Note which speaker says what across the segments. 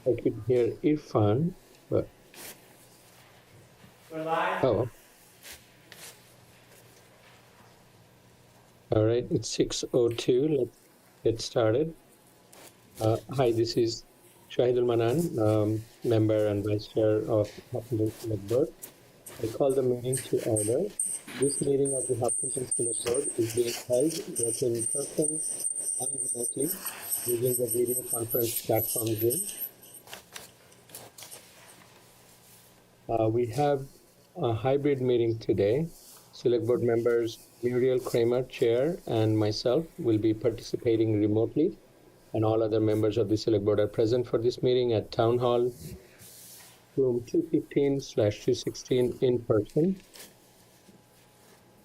Speaker 1: I could hear Irfan, but
Speaker 2: We're live.
Speaker 1: oh, all right. It's 6:02. Let's get started. Hi, this is Shahidul Manan, member and vice chair of Huffington Select Board. I call the meeting to order. This meeting of the Huffington Select Board is being held both in person and remotely using the video conference platform Zoom. We have a hybrid meeting today. Select Board members Muriel Kramer, chair, and myself will be participating remotely, and all other members of the Select Board are present for this meeting at Town Hall, room 215/216 in person.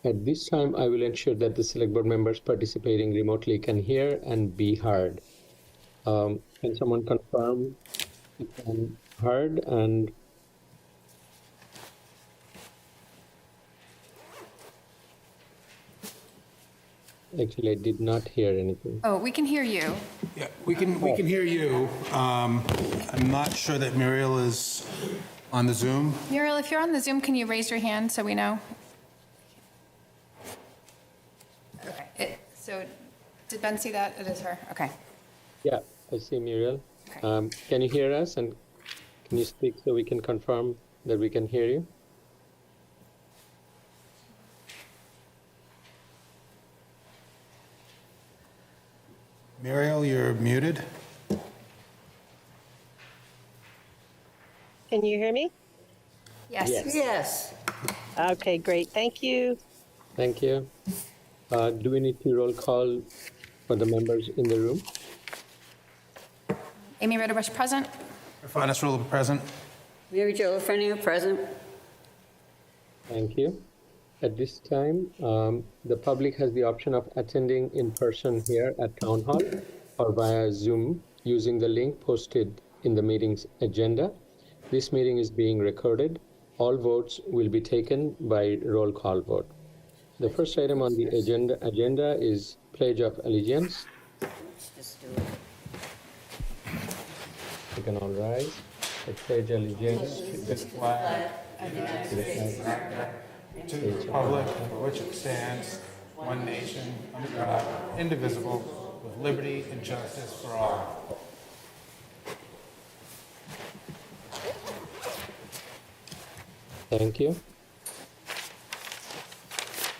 Speaker 1: At this time, I will ensure that the Select Board members participating remotely can hear and be heard. Can someone confirm you can heard and actually I did not hear anything.
Speaker 3: Oh, we can hear you.
Speaker 4: Yeah, we can hear you. I'm not sure that Muriel is on the Zoom.
Speaker 3: Muriel, if you're on the Zoom, can you raise your hand so we know? Okay, so did Ben see that? It is her, okay.
Speaker 1: Yeah, I see Muriel.
Speaker 3: Okay.
Speaker 1: Can you hear us, and can you speak so we can confirm that we can hear you?
Speaker 4: Muriel, you're muted.
Speaker 5: Can you hear me?
Speaker 3: Yes.
Speaker 5: Yes. Okay, great. Thank you.
Speaker 1: Thank you. Do we need to roll call for the members in the room?
Speaker 3: Amy Ritterbush, present.
Speaker 4: Finest Rule present.
Speaker 6: Mary Jo Lafreniere, present.
Speaker 1: Thank you. At this time, the public has the option of attending in person here at Town Hall or via Zoom using the link posted in the meeting's agenda. This meeting is being recorded. All votes will be taken by roll call vote. The first item on the agenda is Pledge of Allegiance.
Speaker 6: Let's just do it.
Speaker 1: You can all rise. I pledge allegiance to the flag of the United States
Speaker 4: To the republic for which it stands, one nation, under God, indivisible, with liberty and justice for all.
Speaker 1: Thank you.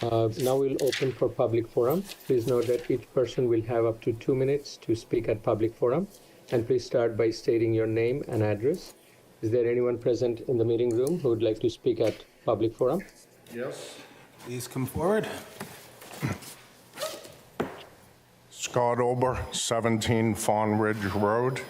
Speaker 1: Now we'll open for public forum. Please note that each person will have up to 2 minutes to speak at public forum. And please start by stating your name and address. Is there anyone present in the meeting room who would like to speak at public forum?
Speaker 7: Yes.
Speaker 4: Please come forward.
Speaker 7: Scott Ober, 17 Fawn Ridge Road.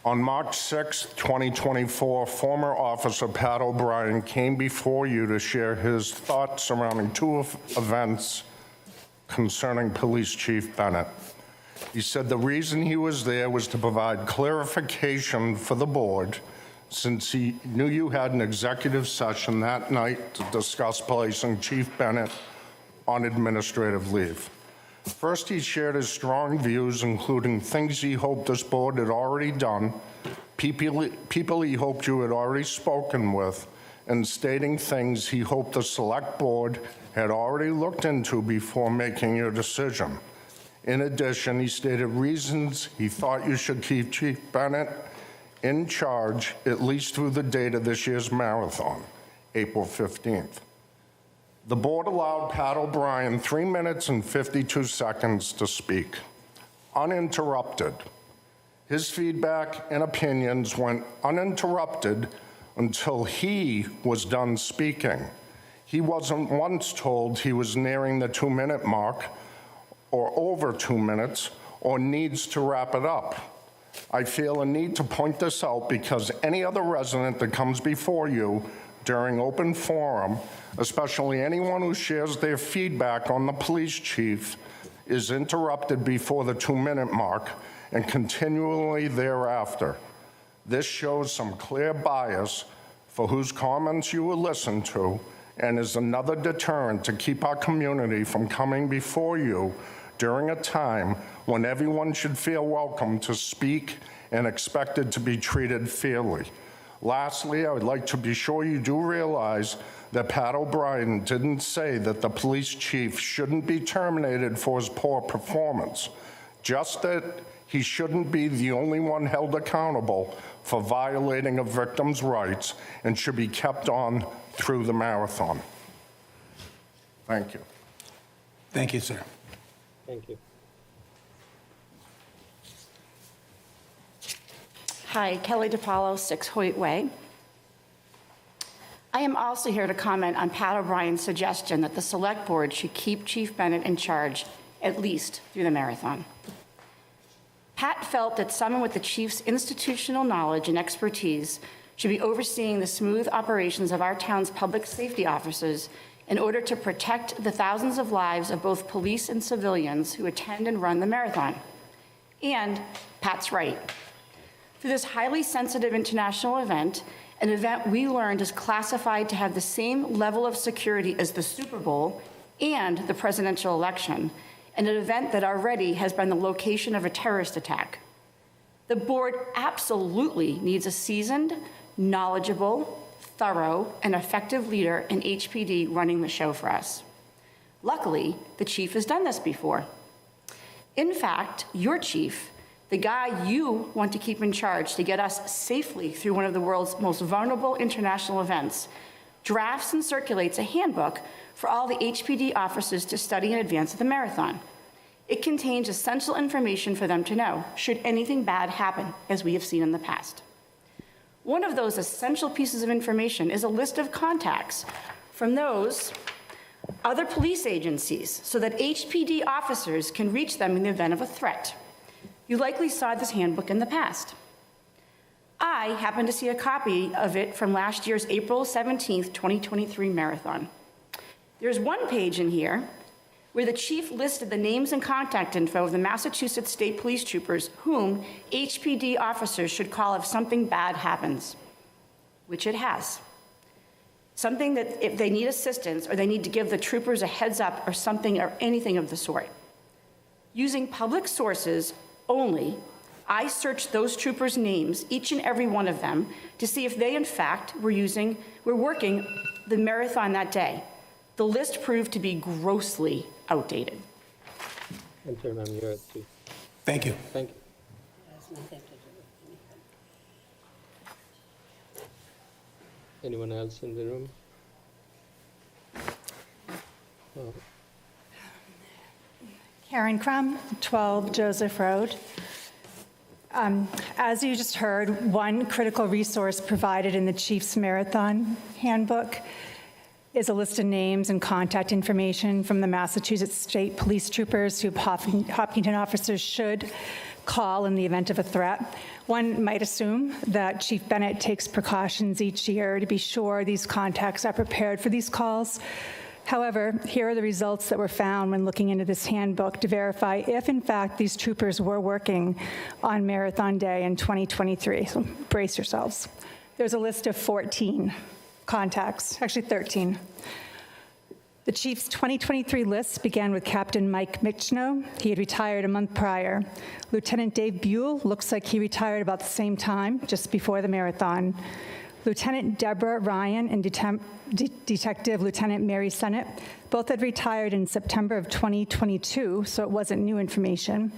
Speaker 7: On March 6, 2024, former Officer Pat O'Brien came before you to share his thoughts surrounding two events concerning Police Chief Bennett. He said the reason he was there was to provide clarification for the board, since he knew you had an executive session that night to discuss placing Chief Bennett on administrative leave. First, he shared his strong views, including things he hoped this board had already done, people he hoped you had already spoken with, and stating things he hoped the select board had already looked into before making your decision. In addition, he stated reasons he thought you should keep Chief Bennett in charge, at least through the date of this year's marathon, April 15th. The board allowed Pat O'Brien 3 minutes and 52 seconds to speak, uninterrupted. His feedback and opinions went uninterrupted until he was done speaking. He wasn't once told he was nearing the 2-minute mark or over 2 minutes or needs to wrap it up. I feel a need to point this out because any other resident that comes before you during open forum, especially anyone who shares their feedback on the police chief, is interrupted before the 2-minute mark and continually thereafter. This shows some clear bias for whose comments you will listen to and is another deterrent to keep our community from coming before you during a time when everyone should feel welcome to speak and expected to be treated fairly. Lastly, I would like to be sure you do realize that Pat O'Brien didn't say that the police chief shouldn't be terminated for his poor performance, just that he shouldn't be the only one held accountable for violating a victim's rights and should be kept on through the marathon. Thank you.
Speaker 4: Thank you, sir.
Speaker 1: Thank you.
Speaker 2: Hi, Kelly DiPaolo, 6 Hoyt Way. I am also here to comment on Pat O'Brien's suggestion that the Select Board should keep Chief Bennett in charge at least through the marathon. Pat felt that someone with the chief's institutional knowledge and expertise should be overseeing the smooth operations of our town's public safety officers in order to protect the thousands of lives of both police and civilians who attend and run the marathon. And Pat's right. For this highly sensitive international event, an event we learned is classified to have the same level of security as the Super Bowl and the presidential election, and an event that already has been the location of a terrorist attack. The board absolutely needs a seasoned, knowledgeable, thorough, and effective leader in HPD running the show for us. Luckily, the chief has done this before. In fact, your chief, the guy you want to keep in charge to get us safely through one of the world's most vulnerable international events, drafts and circulates a handbook for all the HPD officers to study in advance of the marathon. It contains essential information for them to know should anything bad happen, as we have seen in the past. One of those essential pieces of information is a list of contacts from those other police agencies so that HPD officers can reach them in the event of a threat. You likely saw this handbook in the past. I happened to see a copy of it from last year's April 17th, 2023 marathon. There's one page in here where the chief listed the names and contact info of the Massachusetts State Police troopers whom HPD officers should call if something bad happens, which it has. Something that if they need assistance or they need to give the troopers a heads up or something or anything of the sort. Using public sources only, I searched those troopers' names, each and every one of them, to see if they in fact were working the marathon that day. The list proved to be grossly outdated.
Speaker 1: Enter, ma'am, you're at 3.
Speaker 4: Thank you.
Speaker 1: Thank you. Anyone else in the room? Oh,
Speaker 8: Karen Crum, 12 Joseph Road. As you just heard, one critical resource provided in the Chief's Marathon Handbook is a list of names and contact information from the Massachusetts State Police troopers who Hopkinton officers should call in the event of a threat. One might assume that Chief Bennett takes precautions each year to be sure these contacts are prepared for these calls. However, here are the results that were found when looking into this handbook to verify if, in fact, these troopers were working on Marathon Day in 2023. So brace yourselves. There's a list of 14 contacts, actually 13. The Chief's 2023 list began with Captain Mike Michno. He had retired a month prior. Lieutenant Dave Buell looks like he retired about the same time, just before the marathon. Lieutenant Deborah Ryan and Detective Lieutenant Mary Sennett both had retired in September of 2022, so it wasn't new information.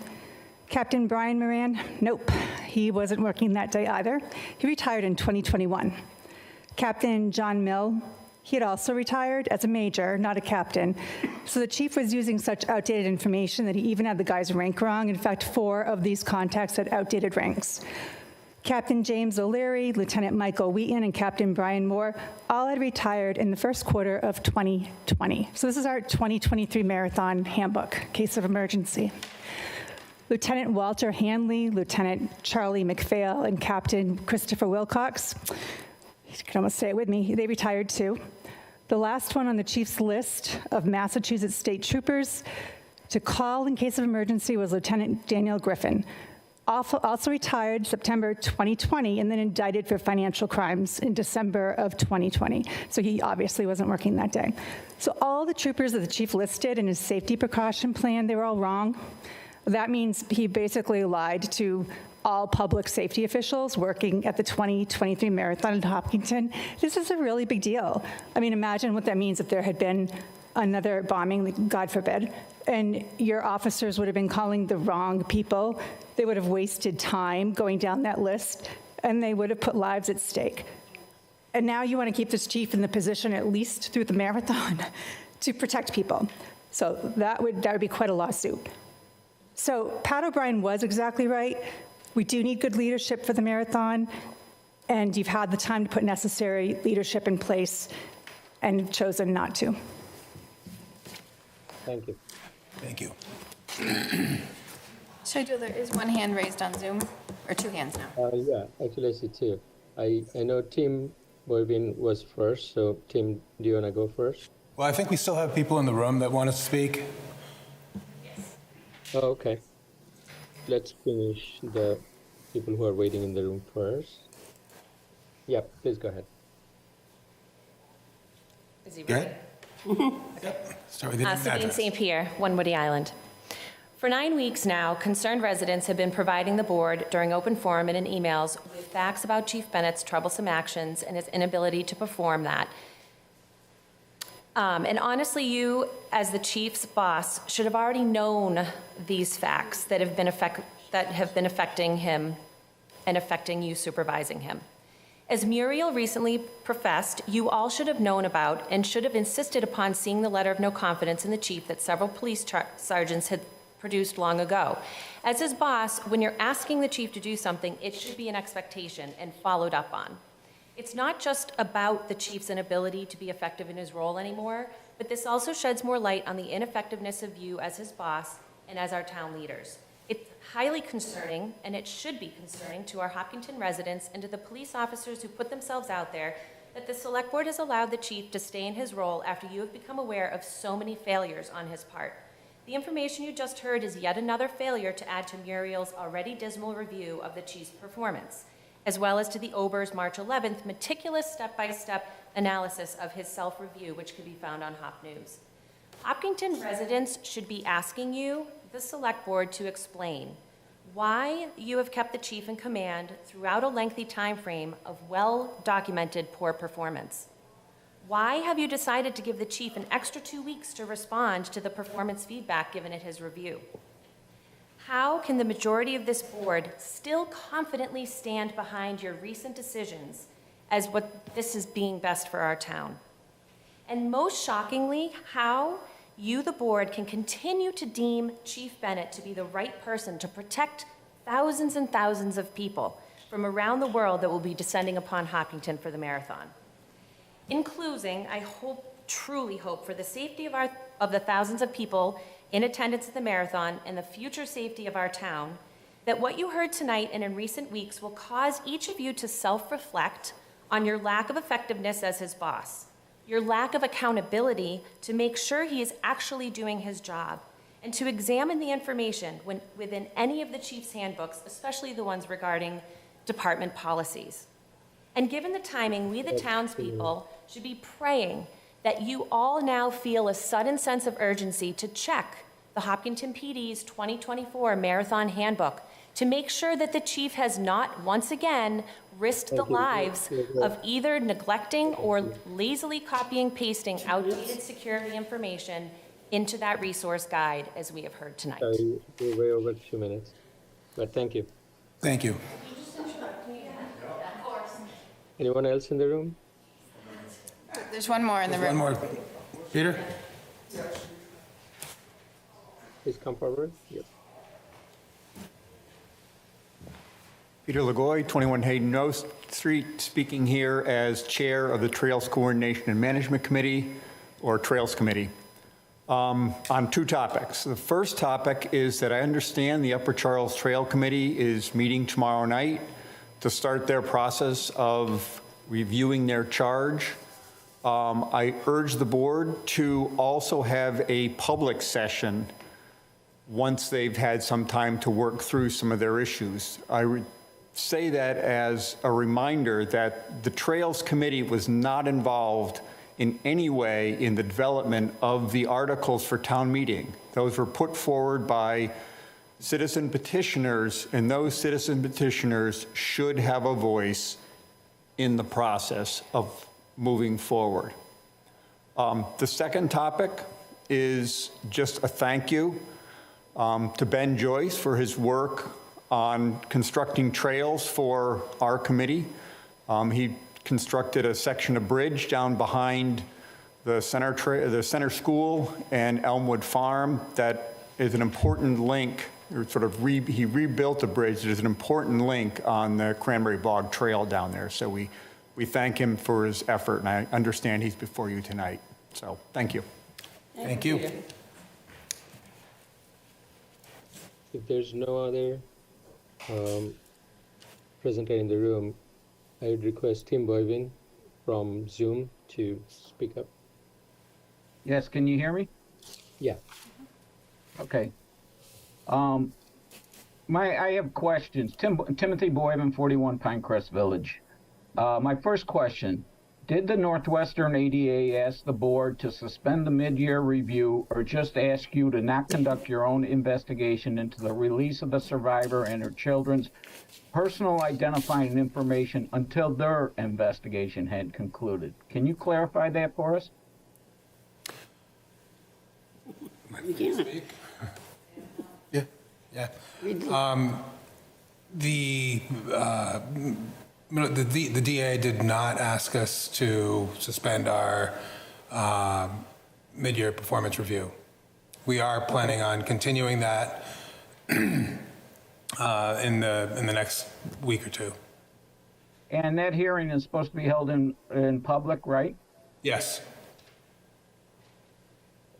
Speaker 8: Captain Brian Moran, nope, he wasn't working that day either. He retired in 2021. Captain John Mill, he had also retired as a major, not a captain. So the chief was using such outdated information that he even had the guy's rank wrong. In fact, 4 of these contacts had outdated ranks. Captain James O'Leary, Lieutenant Michael Wheaton, and Captain Brian Moore all had retired in the first quarter of 2020. So this is our 2023 Marathon Handbook, case of emergency. Lieutenant Walter Hanley, Lieutenant Charlie McPhail, and Captain Christopher Wilcox, you can almost say it with me, they retired too. The last one on the chief's list of Massachusetts state troopers to call in case of emergency was Lieutenant Daniel Griffin. Also retired September 2020 and then indicted for financial crimes in December of 2020. So he obviously wasn't working that day. So all the troopers that the chief listed in his safety precaution plan, they were all wrong. That means he basically lied to all public safety officials working at the 2023 marathon in Hopkinton. This is a really big deal. I mean, imagine what that means if there had been another bombing, God forbid, and your officers would have been calling the wrong people. They would have wasted time going down that list, and they would have put lives at stake. And now you want to keep this chief in the position at least through the marathon to protect people. So that would be quite a lawsuit. So Pat O'Brien was exactly right. We do need good leadership for the marathon, and you've had the time to put necessary leadership in place and chosen not to.
Speaker 1: Thank you.
Speaker 4: Thank you.
Speaker 3: Shaidul, there is one hand raised on Zoom, or two hands now.
Speaker 1: Yeah, actually I see two. I know Tim Boivin was first, so Tim, do you want to go first?
Speaker 4: Well, I think we still have people in the room that want to speak.
Speaker 1: Oh, okay. Let's finish the people who are waiting in the room first. Yeah, please go ahead.
Speaker 9: Is he
Speaker 4: Go
Speaker 9: ready?
Speaker 4: ahead. Start with your name and
Speaker 9: Sabine
Speaker 4: address.
Speaker 9: St. Pierre, One Woody Island. For 9 weeks now, concerned residents have been providing the board during open forum and in emails with facts about Chief Bennett's troublesome actions and his inability to perform that. And honestly, you, as the chief's boss, should have already known these facts that have been affecting him and affecting you supervising him. As Muriel recently professed, you all should have known about and should have insisted upon seeing the letter of no confidence in the chief that several police sergeants had produced long ago. As his boss, when you're asking the chief to do something, it should be an expectation and followed up on. It's not just about the chief's inability to be effective in his role anymore, but this also sheds more light on the ineffectiveness of you as his boss and as our town leaders. It's highly concerning, and it should be concerning to our Hopkinton residents and to the police officers who put themselves out there, that the select board has allowed the chief to stay in his role after you have become aware of so many failures on his part. The information you just heard is yet another failure to add to Muriel's already dismal review of the chief's performance, as well as to the Ober's March 11th meticulous step-by-step analysis of his self-review, which can be found on Hop News. Hopkinton residents should be asking you, the select board, to explain why you have kept the chief in command throughout a lengthy time frame of well-documented poor performance. Why have you decided to give the chief an extra 2 weeks to respond to the performance feedback given at his review? How can the majority of this board still confidently stand behind your recent decisions as what this is being best for our town? And most shockingly, how you, the board, can continue to deem Chief Bennett to be the right person to protect thousands and thousands of people from around the world that will be descending upon Hopkinton for the marathon. In closing, I truly hope for the safety of the thousands of people in attendance at the marathon and the future safety of our town, that what you heard tonight and in recent weeks will cause each of you to self-reflect on your lack of effectiveness as his boss, your lack of accountability to make sure he is actually doing his job, and to examine the information within any of the chief's handbooks, especially the ones regarding department policies. And given the timing, we, the townspeople, should be praying that you all now feel a sudden sense of urgency to check the Hopkinton PD's 2024 Marathon Handbook to make sure that the chief has not once again risked the lives of either neglecting or lazily copying, pasting outdated security information into that resource guide, as we have heard tonight.
Speaker 1: Sorry, we're way over 2 minutes, but thank you.
Speaker 4: Thank you.
Speaker 1: Anyone else in the room?
Speaker 3: There's one more in the
Speaker 4: One
Speaker 3: room.
Speaker 4: more. Peter?
Speaker 1: Please come forward. Yep.
Speaker 10: Peter Lagoy, 21 Hayden O Street, speaking here as Chair of the Trails Coordination and Management Committee, or Trails Committee, on two topics. The first topic is that I understand the Upper Charles Trail Committee is meeting tomorrow night to start their process of reviewing their charge. I urge the board to also have a public session once they've had some time to work through some of their issues. I would say that as a reminder that the Trails Committee was not involved in any way in the development of the articles for town meeting. Those were put forward by citizen petitioners, and those citizen petitioners should have a voice in the process of moving forward. The second topic is just a thank you to Ben Joyce for his work on constructing trails for our committee. He constructed a section of bridge down behind the center school and Elmwood Farm that is an important link, or sort of he rebuilt the bridge that is an important link on the Cranberry Bog Trail down there. So we thank him for his effort, and I understand he's before you tonight. So thank you.
Speaker 4: Thank you.
Speaker 1: If there's no other presenter in the room, I would request Tim Boyvin from Zoom to speak up.
Speaker 11: Yes, can you hear me?
Speaker 1: Yeah.
Speaker 11: Okay. I have questions. Timothy Boyvin, 41 Pinecrest Village. My first question, did the Northwestern ADA ask the board to suspend the mid-year review or just ask you to not conduct your own investigation into the release of the survivor and her children's personal identifying information until their investigation had concluded? Can you clarify that for us?
Speaker 4: Yeah. The DA did not ask us to suspend our mid-year performance review. We are planning on continuing that in the next week or two.
Speaker 11: And that hearing is supposed to be held in public, right?
Speaker 4: Yes.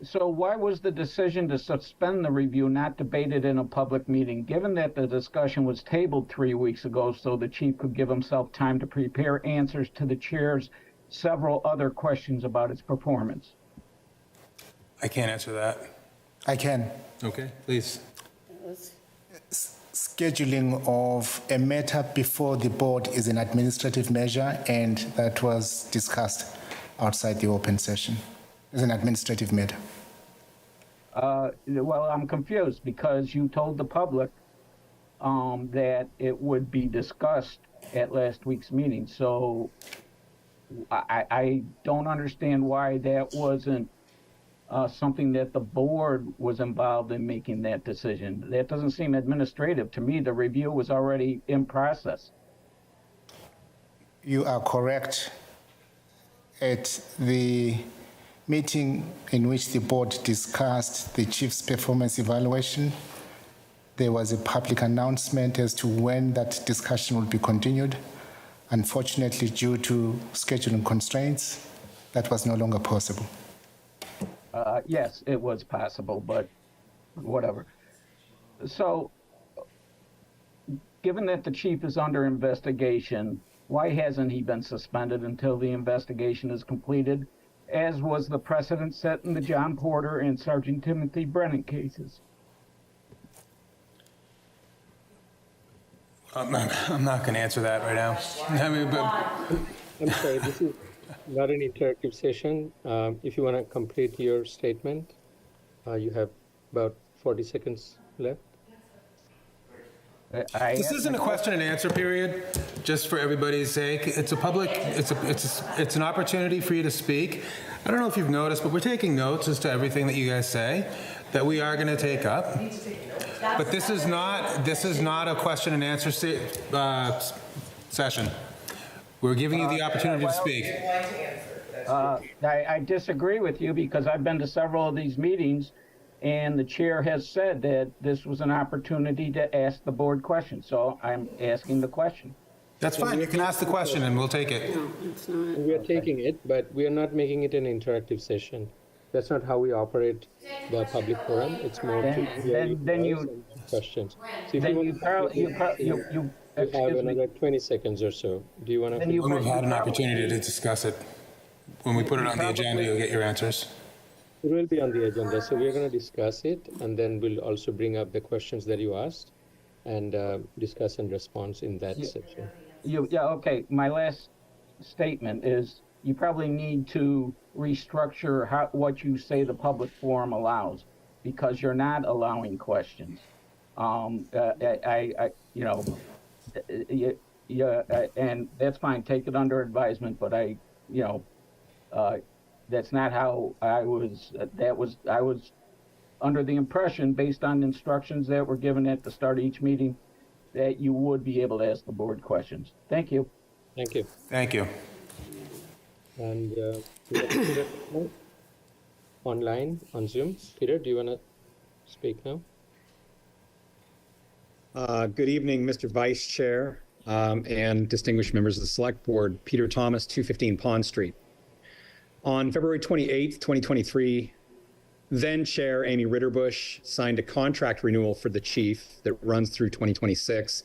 Speaker 11: So why was the decision to suspend the review not debated in a public meeting, given that the discussion was tabled 3 weeks ago so the chief could give himself time to prepare answers to the chair's several other questions about its performance?
Speaker 4: I can't answer that.
Speaker 12: I can.
Speaker 4: Okay, please.
Speaker 12: Scheduling of a matter before the board is an administrative measure, and that was discussed outside the open session. It's an administrative matter.
Speaker 11: Well, I'm confused because you told the public that it would be discussed at last week's meeting. So I don't understand why that wasn't something that the board was involved in making that decision. That doesn't seem administrative. To me, the review was already in process.
Speaker 12: You are correct. At the meeting in which the board discussed the chief's performance evaluation, there was a public announcement as to when that discussion would be continued. Unfortunately, due to scheduling constraints, that was no longer possible.
Speaker 11: Yes, it was possible, but whatever. So, given that the chief is under investigation, why hasn't he been suspended until the investigation is completed, as was the precedent set in the John Porter and Sergeant Timothy Brennan cases?
Speaker 4: I'm not going to answer that right now. I mean, but
Speaker 1: I'm sorry, this is not an interactive session. If you want to complete your statement, you have about 40 seconds left.
Speaker 4: this isn't a question and answer period, just for everybody's sake. It's a public, it's an opportunity for you to speak. I don't know if you've noticed, but we're taking notes as to everything that you guys say that we are going to take up. But this is not a question and answer session. We're giving you the opportunity to speak.
Speaker 11: I disagree with you because I've been to several of these meetings, and the chair has said that this was an opportunity to ask the board questions. So I'm asking the question.
Speaker 4: That's fine. You can ask the question, and we'll take it.
Speaker 6: No, it's not.
Speaker 1: We are taking it, but we are not making it an interactive session. That's not how we operate the public forum. It's more to hear questions. So if you have another 20 seconds or so. Do you want to?
Speaker 4: When we've had an opportunity to discuss it, when we put it on the agenda, you'll get your answers.
Speaker 1: It will be on the agenda, so we're going to discuss it, and then we'll also bring up the questions that you asked and discuss and respond in that section.
Speaker 11: Yeah, okay. My last statement is you probably need to restructure what you say the public forum allows, because you're not allowing questions. And that's fine. Take it under advisement, but that's not how I was. I was under the impression, based on instructions that were given at the start of each meeting, that you would be able to ask the board questions. Thank you.
Speaker 1: Thank you.
Speaker 4: Thank you.
Speaker 1: And we have Peter online on Zoom. Peter, do you want to speak now?
Speaker 13: Good evening, Mr. Vice Chair and distinguished members of the Select Board. Peter Thomas, 215 Pond Street. On February 28th, 2023, then Chair Amy Ritterbusch signed a contract renewal for the chief that runs through 2026.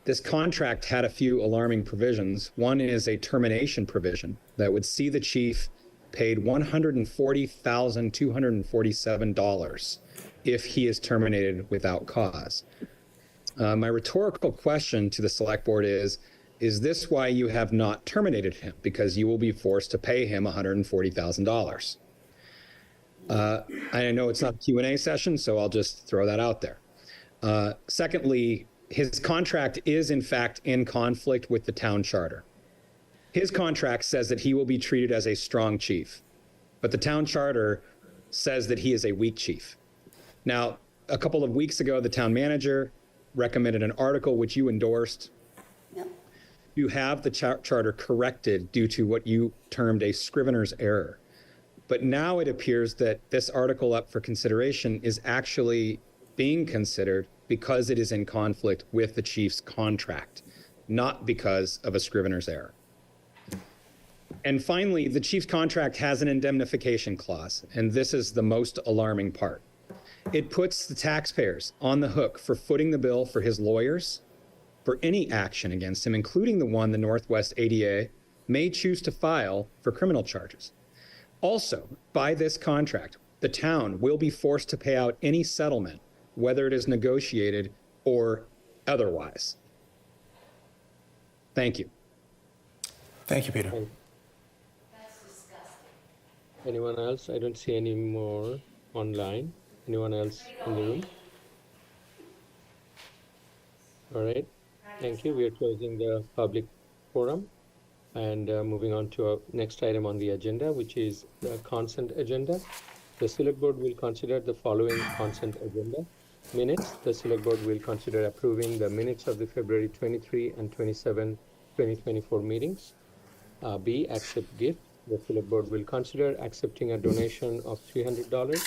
Speaker 13: This contract had a few alarming provisions. One is a termination provision that would see the chief paid $140,247 if he is terminated without cause. My rhetorical question to the Select Board is this why you have not terminated him? Because you will be forced to pay him $140,000. I know it's not a Q&A session, so I'll just throw that out there. Secondly, his contract is in fact in conflict with the town charter. His contract says that he will be treated as a strong chief, but the town charter says that he is a weak chief. Now, a couple of weeks ago, the town manager recommended an article which you endorsed.
Speaker 6: Yep.
Speaker 13: You have the charter corrected due to what you termed a scrivener's error. But now it appears that this article up for consideration is actually being considered because it is in conflict with the chief's contract, not because of a scrivener's error. And finally, the chief's contract has an indemnification clause, and this is the most alarming part. It puts the taxpayers on the hook for footing the bill for his lawyers, for any action against him, including the one the Northwest ADA may choose to file for criminal charges. Also, by this contract, the town will be forced to pay out any settlement, whether it is negotiated or otherwise. Thank you.
Speaker 4: Thank you, Peter.
Speaker 6: That's disgusting.
Speaker 1: Anyone else? I don't see any more online. Anyone else in the room? All right. Thank you. We are closing the public forum and moving on to our next item on the agenda, which is the consent agenda. The Select Board will consider the following consent agenda. Minutes. The Select Board will consider approving the minutes of the February 23 and 27, 2024 meetings. B, accept gift. The Select Board will consider accepting a donation of $300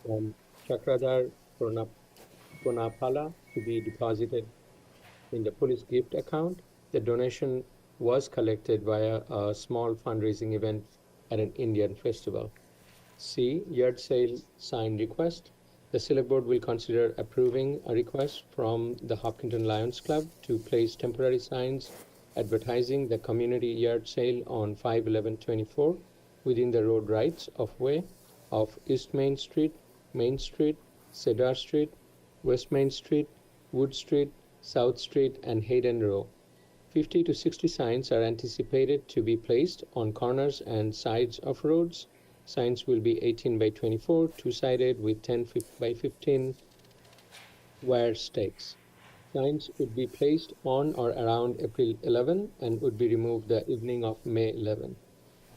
Speaker 1: from Chakradhar Pronapala to be deposited in the police gift account. The donation was collected via a small fundraising event at an Indian festival. C, yard sale sign request. The Select Board will consider approving a request from the Hopkinton Lions Club to place temporary signs advertising the community yard sale on 5/11/24 within the road rights of way of East Main Street, Cedar Street, West Main Street, Wood Street, South Street, and Hayden Row. 50 to 60 signs are anticipated to be placed on corners and sides of roads. Signs will be 18 by 24, two-sided with 10 by 15 wire stakes. Signs would be placed on or around April 11 and would be removed the evening of May 11.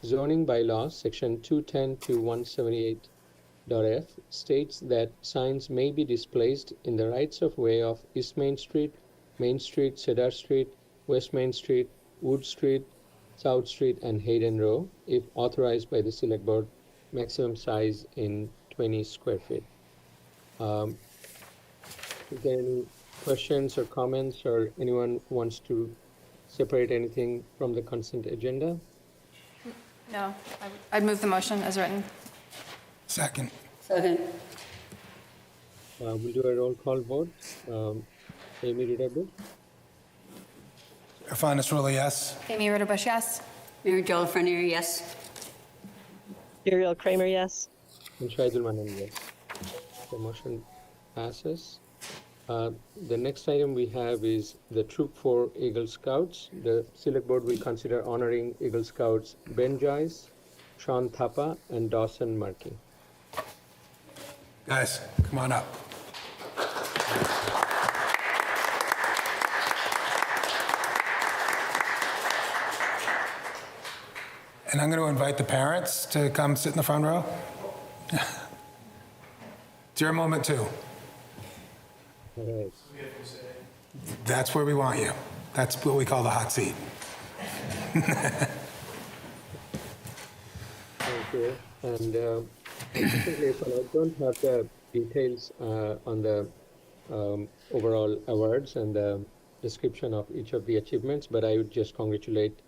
Speaker 1: Zoning bylaw section 210 to 178.f states that signs may be displaced in the rights of way of East Main Street, Cedar Street, West Main Street, Wood Street, South Street, and Hayden Row, if authorized by the Select Board, maximum size in 20 square feet. Is there any questions or comments, or anyone wants to separate anything from the consent agenda?
Speaker 3: No, I'd move the motion as written.
Speaker 4: Second.
Speaker 6: Second.
Speaker 1: We'll do a roll call vote. Amy Ritterbusch,
Speaker 4: Irfan Nasrullah, yes.
Speaker 3: Amy Ritterbusch, yes.
Speaker 6: Mary Jo Lafreniere, yes.
Speaker 5: Uriel Kramer, yes.
Speaker 1: And Shahidul Manan, yes. The motion passes. The next item we have is the Troop 4 Eagle Scouts. The Select Board will consider honoring Eagle Scouts Ben Joyce, Sean Thapa, and Dawson Markey.
Speaker 4: Guys, come on up. And I'm going to invite the parents to come sit in the front row. It's your moment too.
Speaker 1: All right.
Speaker 4: That's where we want you. That's what we call the hot seat.
Speaker 1: Thank you. And unfortunately, I don't have the details on the overall awards and the description of each of the achievements, but I would just congratulate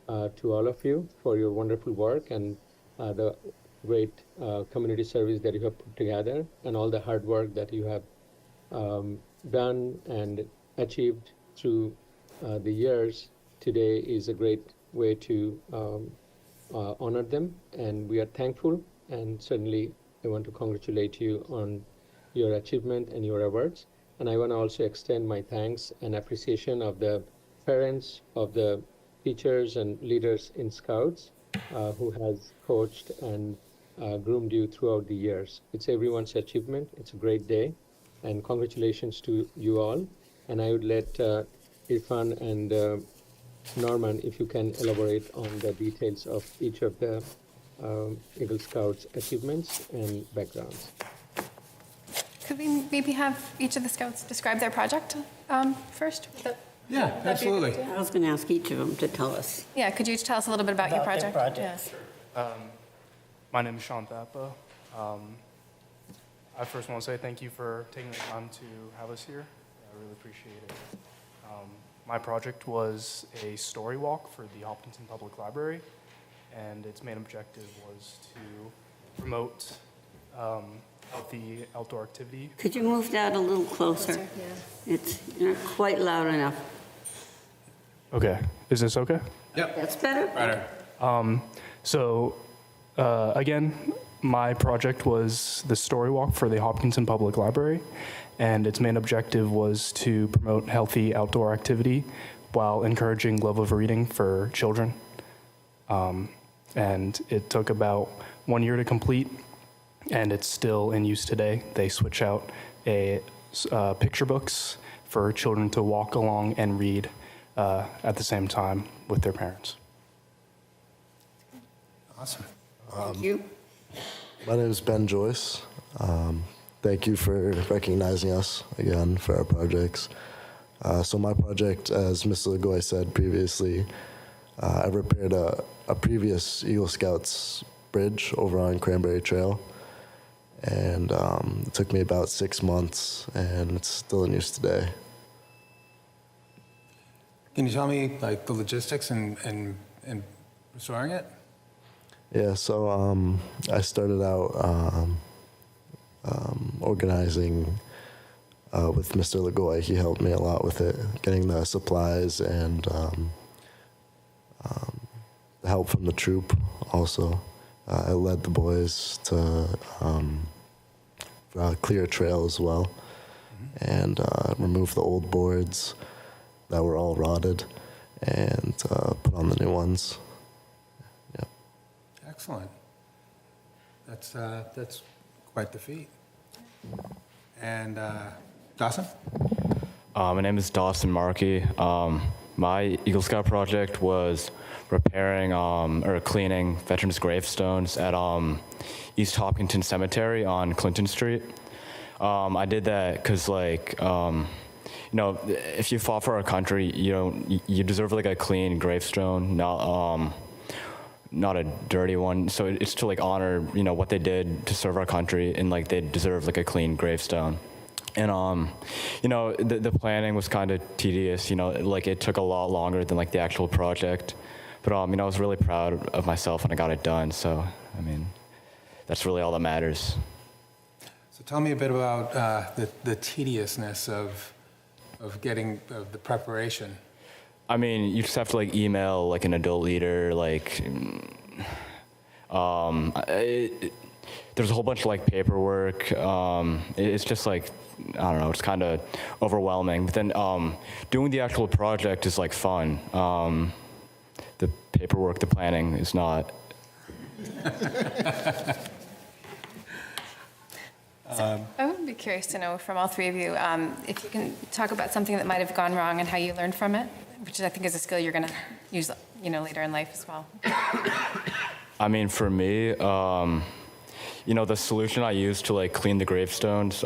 Speaker 1: to all of you for your wonderful work and the great community service that you have put together and all the hard work that you have done and achieved through the years. Today is a great way to honor them, and we are thankful, and certainly I want to congratulate you on your achievement and your awards. And I want to also extend my thanks and appreciation of the parents, of the teachers and leaders in Scouts who has coached and groomed you throughout the years. It's everyone's achievement. It's a great day, and congratulations to you all. And I would let Irfan and Norman, if you can elaborate on the details of each of the Eagle Scouts achievements and backgrounds.
Speaker 3: Could we maybe have each of the scouts describe their project first?
Speaker 4: Yeah, absolutely.
Speaker 6: I was going to ask each of them to tell us.
Speaker 3: Yeah, could you each tell us a little bit about your
Speaker 6: About their
Speaker 3: project?
Speaker 6: project.
Speaker 14: My name is Sean Thapa. I first want to say thank you for taking the time to have us here. I really appreciate it. My project was a story walk for the Hopkinton Public Library, and its main objective was to promote healthy outdoor activity.
Speaker 6: Could you move that a little closer? It's not quite loud enough.
Speaker 14: Okay, is this okay?
Speaker 4: Yep.
Speaker 6: That's better?
Speaker 4: Better.
Speaker 14: Again, my project was the story walk for the Hopkinton Public Library, and its main objective was to promote healthy outdoor activity while encouraging love of reading for children. And it took about 1 year to complete, and it's still in use today. They switch out picture books for children to walk along and read at the same time with their parents.
Speaker 4: Awesome.
Speaker 6: Thank you.
Speaker 15: My name is Ben Joyce. Thank you for recognizing us again for our projects. So my project, as Mr. Lagoy said previously, I repaired a previous Eagle Scouts bridge over on Cranberry Trail. And it took me about 6 months, and it's still in use today.
Speaker 4: Can you tell me like the logistics and restoring it?
Speaker 15: Yeah, so I started out organizing with Mr. Lagoy. He helped me a lot with it, getting the supplies and the help from the troop also. I led the boys to clear a trail as well, and remove the old boards that were all rotted and put on the new ones. Yeah.
Speaker 4: Excellent. That's quite the feat. And Dawson?
Speaker 16: My name is Dawson Markey. My Eagle Scout project was repairing or cleaning veterans' gravestones at East Hopkinton Cemetery on Clinton Street. I did that because, if you fought for our country, you deserve like a clean gravestone, not a dirty one. So it's to honor, what they did to serve our country, and they deserve a clean gravestone. And the planning was kind of tedious. It took a lot longer than the actual project. But I was really proud of myself when I got it done. So that's really all that matters.
Speaker 4: So tell me a bit about the tediousness of getting the preparation.
Speaker 16: You just have to email an adult leader, there's a whole bunch of like paperwork. It's just like, I don't know, it's kind of overwhelming. But then doing the actual project is like fun. The paperwork, the planning is not.
Speaker 3: I would be curious to know from all three of you if you can talk about something that might have gone wrong and how you learned from it, which I think is a skill you're going to use, later in life as well.
Speaker 16: I mean, for me, the solution I used to like clean the gravestones,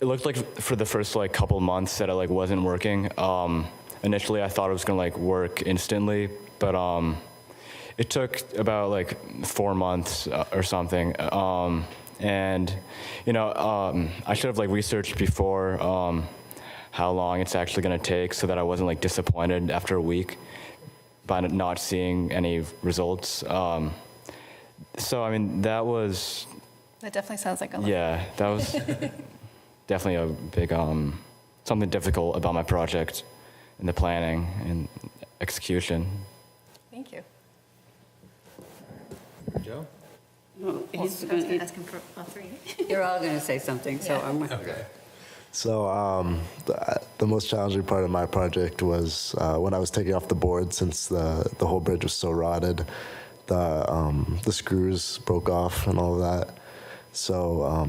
Speaker 16: it looked like for the first like couple months that it like wasn't working. Initially, I thought it was gonna like work instantly, but it took about like 4 months or something. I should have like researched before how long it's actually gonna take, so that I wasn't like disappointed after a week by not seeing any results. So I mean, that
Speaker 3: definitely sounds like a lot.
Speaker 16: Yeah, that was definitely a big something difficult about my project and the planning and execution.
Speaker 3: Thank you.
Speaker 4: Joe?
Speaker 6: Well,
Speaker 3: I was going to ask him for all three.
Speaker 6: You're all going to say something, so
Speaker 3: Yeah.
Speaker 6: I'm.
Speaker 4: Okay.
Speaker 15: So the most challenging part of my project was when I was taking off the board, since the whole bridge was so rotted, the screws broke off and all of that. So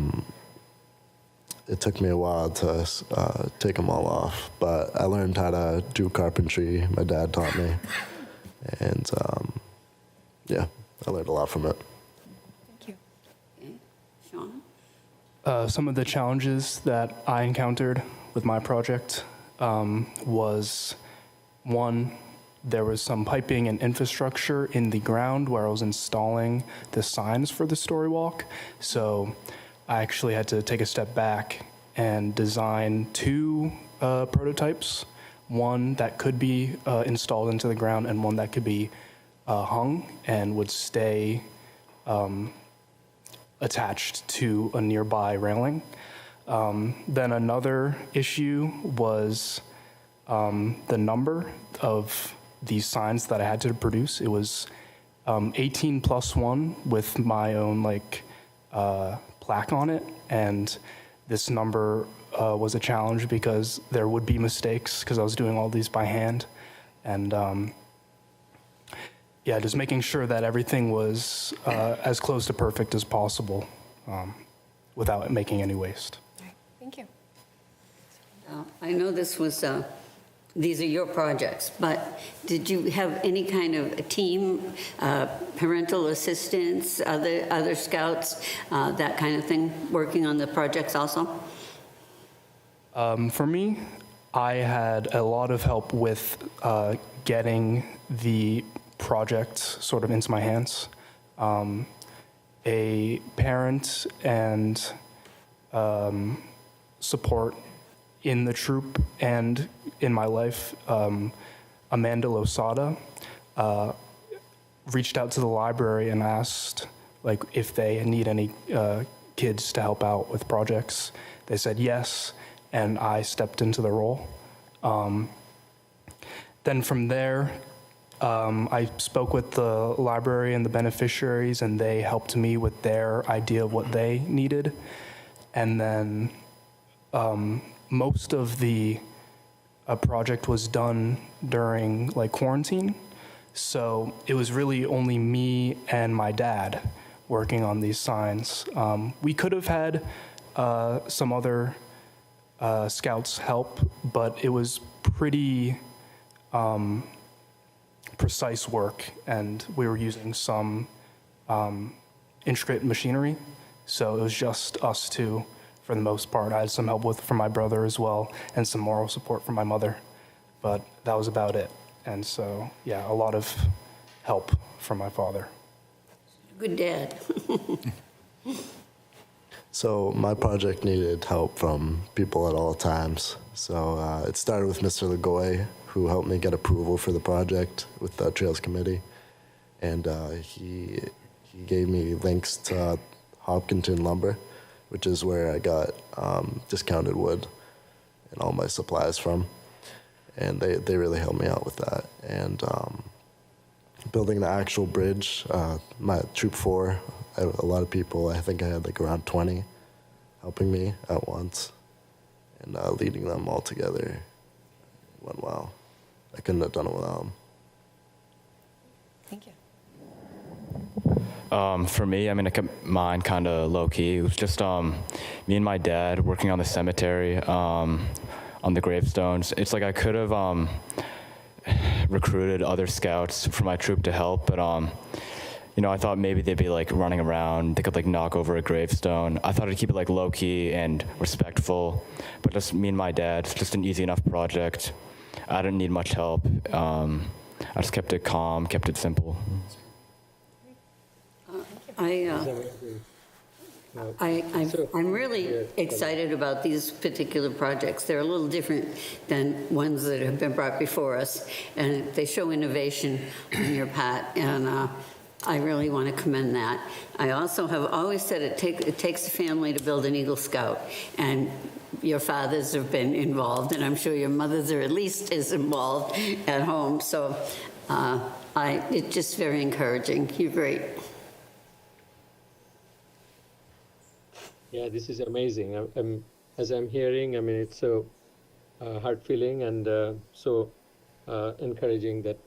Speaker 15: it took me a while to take them all off, but I learned how to do carpentry. My dad taught me, and yeah, I learned a lot from it.
Speaker 3: Thank you.
Speaker 6: Okay. Sean?
Speaker 14: Some of the challenges that I encountered with my project was, one, there was some piping and infrastructure in the ground where I was installing the signs for the story walk. So I actually had to take a step back and design 2 prototypes, one that could be installed into the ground and one that could be hung and would stay attached to a nearby railing. Then another issue was the number of these signs that I had to produce. It was 18 plus 1 with my own plaque on it, and this number was a challenge because there would be mistakes because I was doing all these by hand, and just making sure that everything was as close to perfect as possible without making any waste.
Speaker 3: Thank you.
Speaker 6: I know these are your projects, but did you have any kind of a team, parental assistance, other scouts, that kind of thing, working on the projects also?
Speaker 14: For me, I had a lot of help with getting the project sort of into my hands. A parent and support in the troupe and in my life, Amanda Losada, reached out to the library and asked if they need any kids to help out with projects. They said yes, and I stepped into the role. Then from there, I spoke with the library and the beneficiaries, and they helped me with their idea of what they needed. And then most of the project was done during quarantine. So it was really only me and my dad working on these signs. We could have had some other scouts help, but it was pretty precise work, and we were using some intricate machinery. So it was just us two for the most part. I had some help from my brother as well, and some moral support from my mother, but that was about it. And so, a lot of help from my father.
Speaker 6: Good dad.
Speaker 15: So my project needed help from people at all times. So it started with Mr. Lagoy, who helped me get approval for the project with the Trails Committee. And he gave me links to Hopkinton Lumber, which is where I got discounted wood and all my supplies from. And they really helped me out with that. And building the actual bridge. My Troop 4, a lot of people, I think I had like around 20 helping me at once, and leading them all together went well. I couldn't have done it without them.
Speaker 3: Thank you.
Speaker 16: For me, I mean, I kept mine kind of low key. It was just me and my dad working on the cemetery, on the gravestones. It's like I could have recruited other scouts for my troop to help, but you know, I thought maybe they'd be like running around. They could like knock over a gravestone. I thought I'd keep it like low key and respectful, but just me and my dad. It's just an easy enough project. I didn't need much help. I just kept it calm, kept it simple.
Speaker 6: I'm really excited about these particular projects. They're a little different than ones that have been brought before us, and they show innovation on your part, and I really want to commend that. I also have always said it takes a family to build an Eagle Scout, and your fathers have been involved, and I'm sure your mothers are at least as involved at home, so it's just very encouraging. You're great.
Speaker 1: Yeah, this is amazing. As I'm hearing, I mean, it's so heart-filling and so encouraging that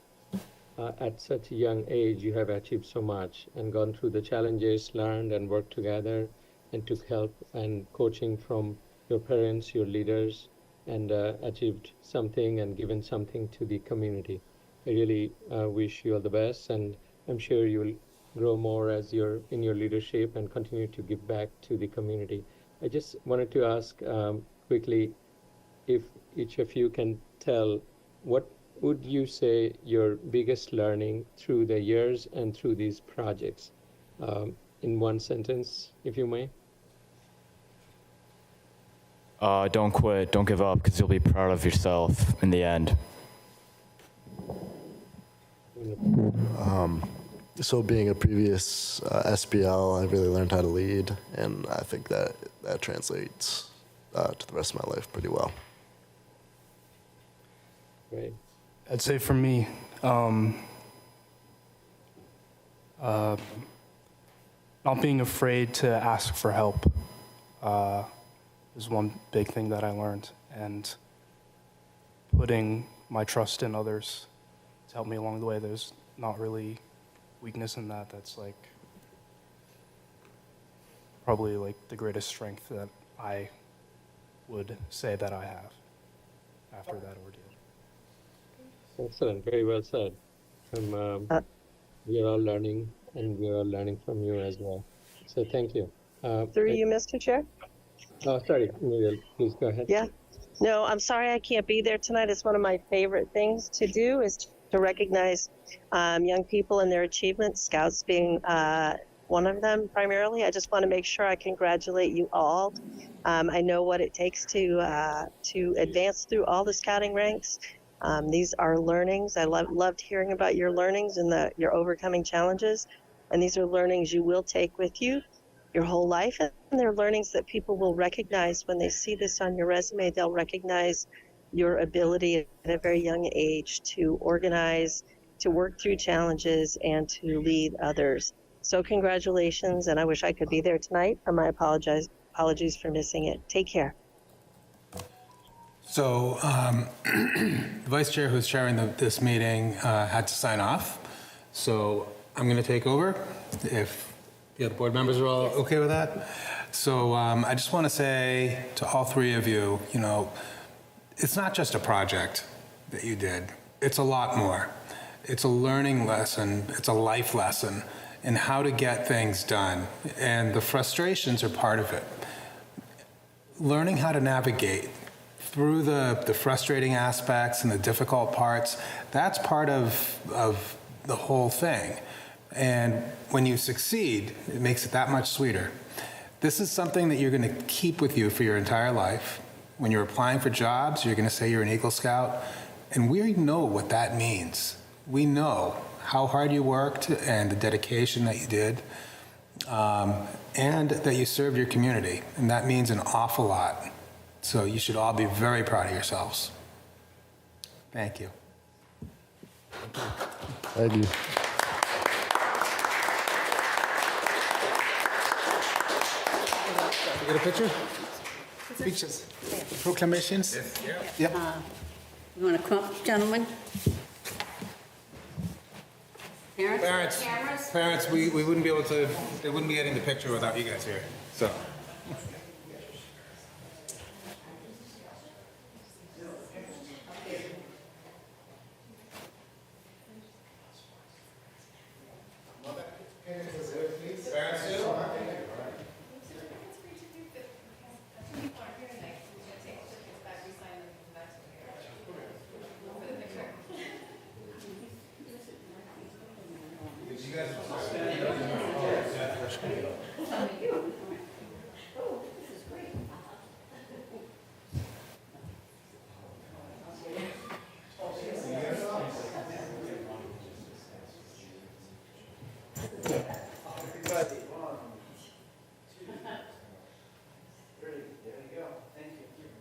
Speaker 1: at such a young age you have achieved so much and gone through the challenges, learned and worked together, and took help and coaching from your parents, your leaders, and achieved something and given something to the community. I really wish you all the best, and I'm sure you'll grow more as you're in your leadership and continue to give back to the community. I just wanted to ask quickly if each of you can tell what would you say your biggest learning through the years and through these projects, in one sentence, if you may?
Speaker 16: Don't quit, don't give up, because you'll be proud of yourself in the end.
Speaker 15: So being a previous SBL, I really learned how to lead, and I think that translates to the rest of my life pretty well.
Speaker 1: Great.
Speaker 14: I'd say for me, not being afraid to ask for help is one big thing that I learned, and putting my trust in others to help me along the way. There's not really weakness in that. That's like probably like the greatest strength that I would say that I have after that ordeal.
Speaker 1: Excellent, very well said. We are all learning, and we are all learning from you as well. So thank you.
Speaker 5: Through you, Mr. Chair?
Speaker 1: Oh, sorry, Muriel, please go ahead.
Speaker 5: Yeah. No, I'm sorry I can't be there tonight. It's one of my favorite things to do is to recognize young people and their achievements, Scouts being one of them primarily. I just want to make sure I congratulate you all. I know what it takes to advance through all the Scouting ranks. These are learnings. I loved hearing about your learnings and your overcoming challenges. And these are learnings you will take with you your whole life. And they're learnings that people will recognize when they see this on your resume. They'll recognize your ability at a very young age to organize, to work through challenges, and to lead others. So congratulations, and I wish I could be there tonight. And my apologies for missing it. Take care.
Speaker 4: So the vice chair who's chairing this meeting had to sign off. So I'm going to take over if the other board members are all okay with that. So I just want to say to all three of you, you know, it's not just a project that you did. It's a lot more. It's a learning lesson. It's a life lesson in how to get things done. And the frustrations are part of it. Learning how to navigate through the frustrating aspects and the difficult parts, that's part of the whole thing. And when you succeed, it makes it that much sweeter. This is something that you're going to keep with you for your entire life. When you're applying for jobs, you're going to say you're an Eagle Scout. And we know what that means. We know how hard you worked and the dedication that you did, and that you served your community. And that means an awful lot. So you should all be very proud of yourselves. Thank you.
Speaker 15: Thank you.
Speaker 4: Get a picture?
Speaker 12: Pictures. Proclamations?
Speaker 4: Yep.
Speaker 6: You want to come up, gentlemen?
Speaker 4: Parents, we wouldn't be able to, they wouldn't be getting the picture without you guys here, so.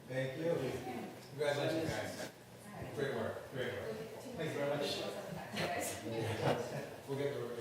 Speaker 4: Thank you. Congratulations, guys. Great work, great work. Thank you very much. We'll get the work.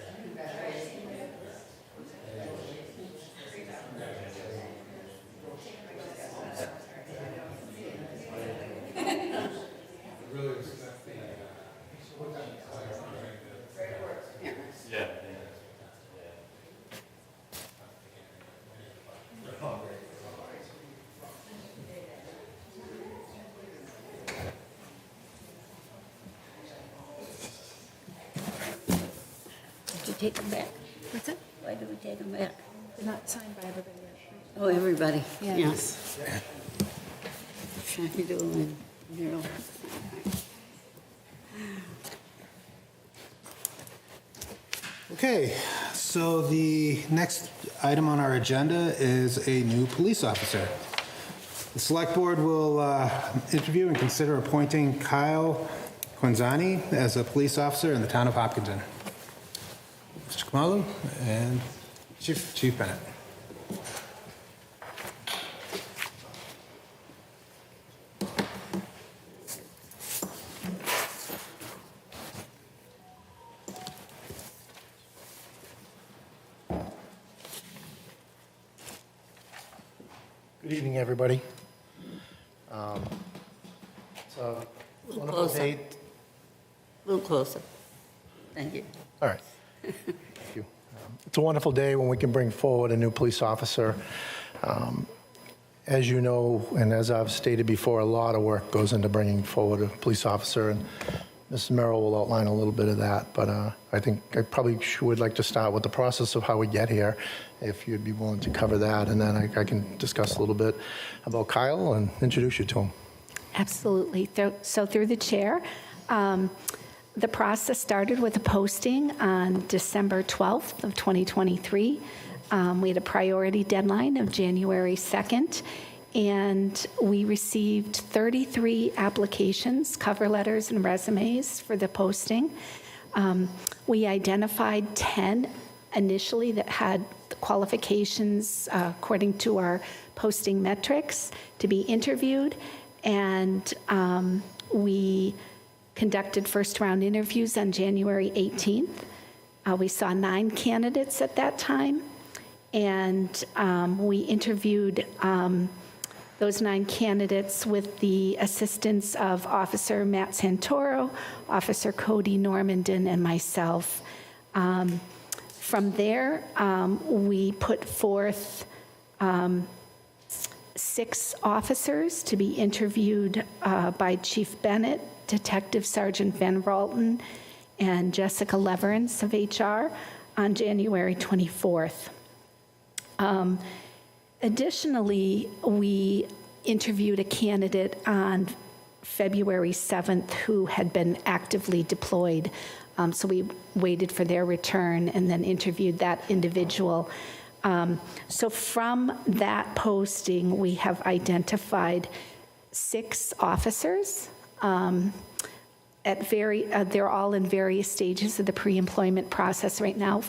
Speaker 6: Did you take them back?
Speaker 3: What's it?
Speaker 6: Why did we take them back?
Speaker 3: They're not signed by everybody yet.
Speaker 6: Oh, everybody.
Speaker 3: Yeah.
Speaker 6: Yes. Shaggy and Daryl.
Speaker 4: Okay, so the next item on our agenda is a new police officer. The select board will interview and consider appointing Kyle Quinzani as a police officer in the town of Hopkinton. Mr. Kamalu and Chief Bennett.
Speaker 17: Good evening, everybody. It's a wonderful
Speaker 6: Closer.
Speaker 17: day.
Speaker 6: A little closer. Thank you.
Speaker 17: All right. Thank you. It's a wonderful day when we can bring forward a new police officer. As you know, and as I've stated before, a lot of work goes into bringing forward a police officer, and Mrs. Merrill will outline a little bit of that. But I think I probably would like to start with the process of how we get here, if you'd be willing to cover that, and then I can discuss a little bit about Kyle and introduce you to him.
Speaker 18: Absolutely. So through the chair, the process started with a posting on December 12th of 2023. We had a priority deadline of January 2nd, and we received 33 applications, cover letters, and resumes for the posting. We identified 10 initially that had the qualifications according to our posting metrics to be interviewed, and we conducted first-round interviews on January 18th. We saw 9 candidates at that time, and we interviewed those 9 candidates with the assistance of Officer Matt Santoro, Officer Cody Normandin, and myself. From there, we put forth 6 officers to be interviewed by Chief Bennett, Detective Sergeant Van Ralton, and Jessica Leverance of HR on January 24th. Additionally, we interviewed a candidate on February 7th who had been actively deployed. So we waited for their return and then interviewed that individual. So from that posting, we have identified 6 officers. They're all in various stages of the pre-employment process right now.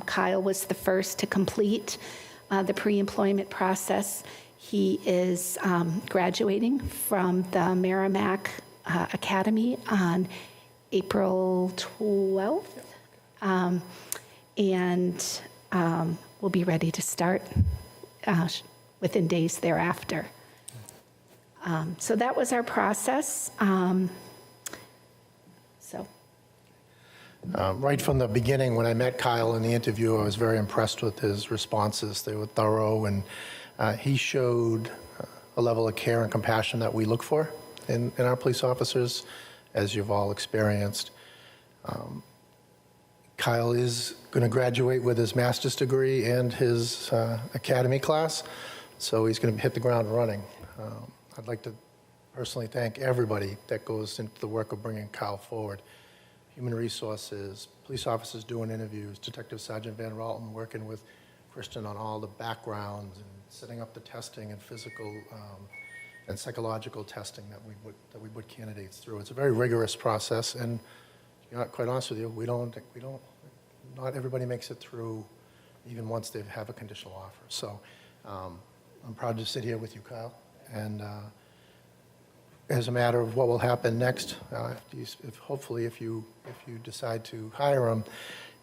Speaker 18: Kyle was the first to complete the pre-employment process. He is graduating from the Merrimack Academy on April 12th, and we'll be ready to start within days thereafter. So that was our process.
Speaker 17: Right from the beginning, when I met Kyle in the interview, I was very impressed with his responses. They were thorough, and he showed a level of care and compassion that we look for in our police officers, as you've all experienced. Kyle is going to graduate with his master's degree and his academy class, so he's going to hit the ground running. I'd like to personally thank everybody that goes into the work of bringing Kyle forward. Human Resources, police officers doing interviews, Detective Sergeant Van Ralton working with Christian on all the backgrounds and setting up the testing and physical and psychological testing that we put candidates through. It's a very rigorous process, and to be quite honest with you, not everybody makes it through even once they have a conditional offer. So I'm proud to sit here with you, Kyle, and as a matter of what will happen next, hopefully if you decide to hire him,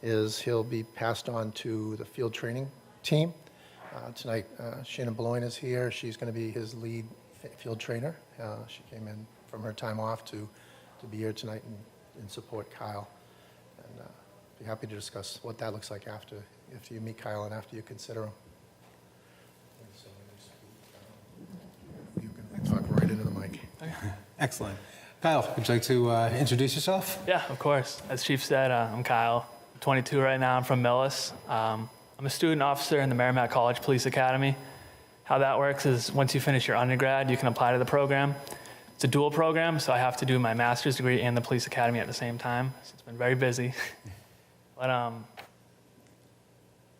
Speaker 17: is he'll be passed on to the field training team. Tonight, Shannon Beloin is here. She's going to be his lead field trainer. She came in from her time off to be here tonight and support Kyle. And be happy to discuss what that looks like after you meet Kyle and after you consider him. You can talk right into the mic.
Speaker 4: Excellent. Kyle, would you like to introduce yourself?
Speaker 19: Yeah, of course. As Chief said, I'm Kyle. I'm 22 right now. I'm from Millis. I'm a student officer in the Merrimack College Police Academy. How that works is once you finish your undergrad, you can apply to the program. It's a dual program, so I have to do my master's degree and the police academy at the same time. So it's been very busy. But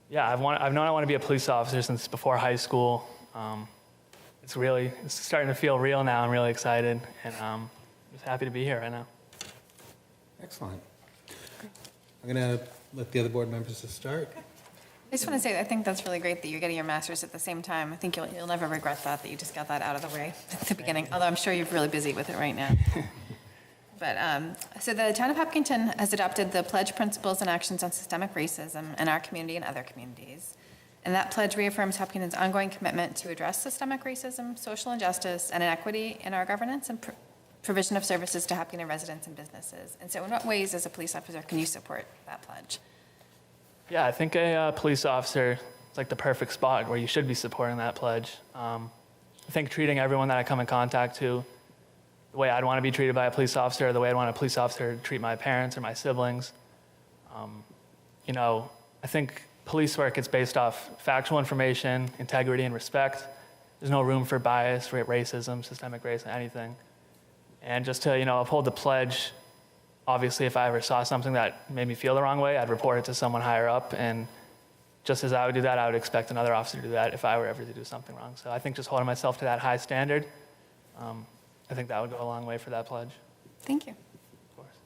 Speaker 19: yeah, I've known I want to be a police officer since before high school. It's starting to feel real now. I'm really excited, and I'm just happy to be here right now.
Speaker 4: Excellent. I'm going to let the other board members to start.
Speaker 3: I just want to say, I think that's really great that you're getting your master's at the same time. I think you'll never regret that you just got that out of the way at the beginning, although I'm sure you're really busy with it right now. But, so the town of Hopkinton has adopted the Pledge Principles and Actions on Systemic Racism in our community and other communities. And that pledge reaffirms Hopkinton's ongoing commitment to address systemic racism, social injustice, and inequity in our governance and provision of services to Hopkinton residents and businesses. And so in what ways, as a police officer, can you support that pledge?
Speaker 19: Yeah, I think a police officer is like the perfect spot where you should be supporting that pledge. I think treating everyone that I come in contact to the way I'd want to be treated by a police officer, or the way I'd want a police officer to treat my parents or my siblings. I think police work is based off factual information, integrity, and respect. There's no room for bias, racism, systemic racism, anything. And just to, uphold the pledge, obviously, if I ever saw something that made me feel the wrong way, I'd report it to someone higher up. And just as I would do that, I would expect another officer to do that if I were ever to do something wrong. So I think just holding myself to that high standard, I think that would go a long way for that pledge.
Speaker 3: Thank you.
Speaker 19: Of course.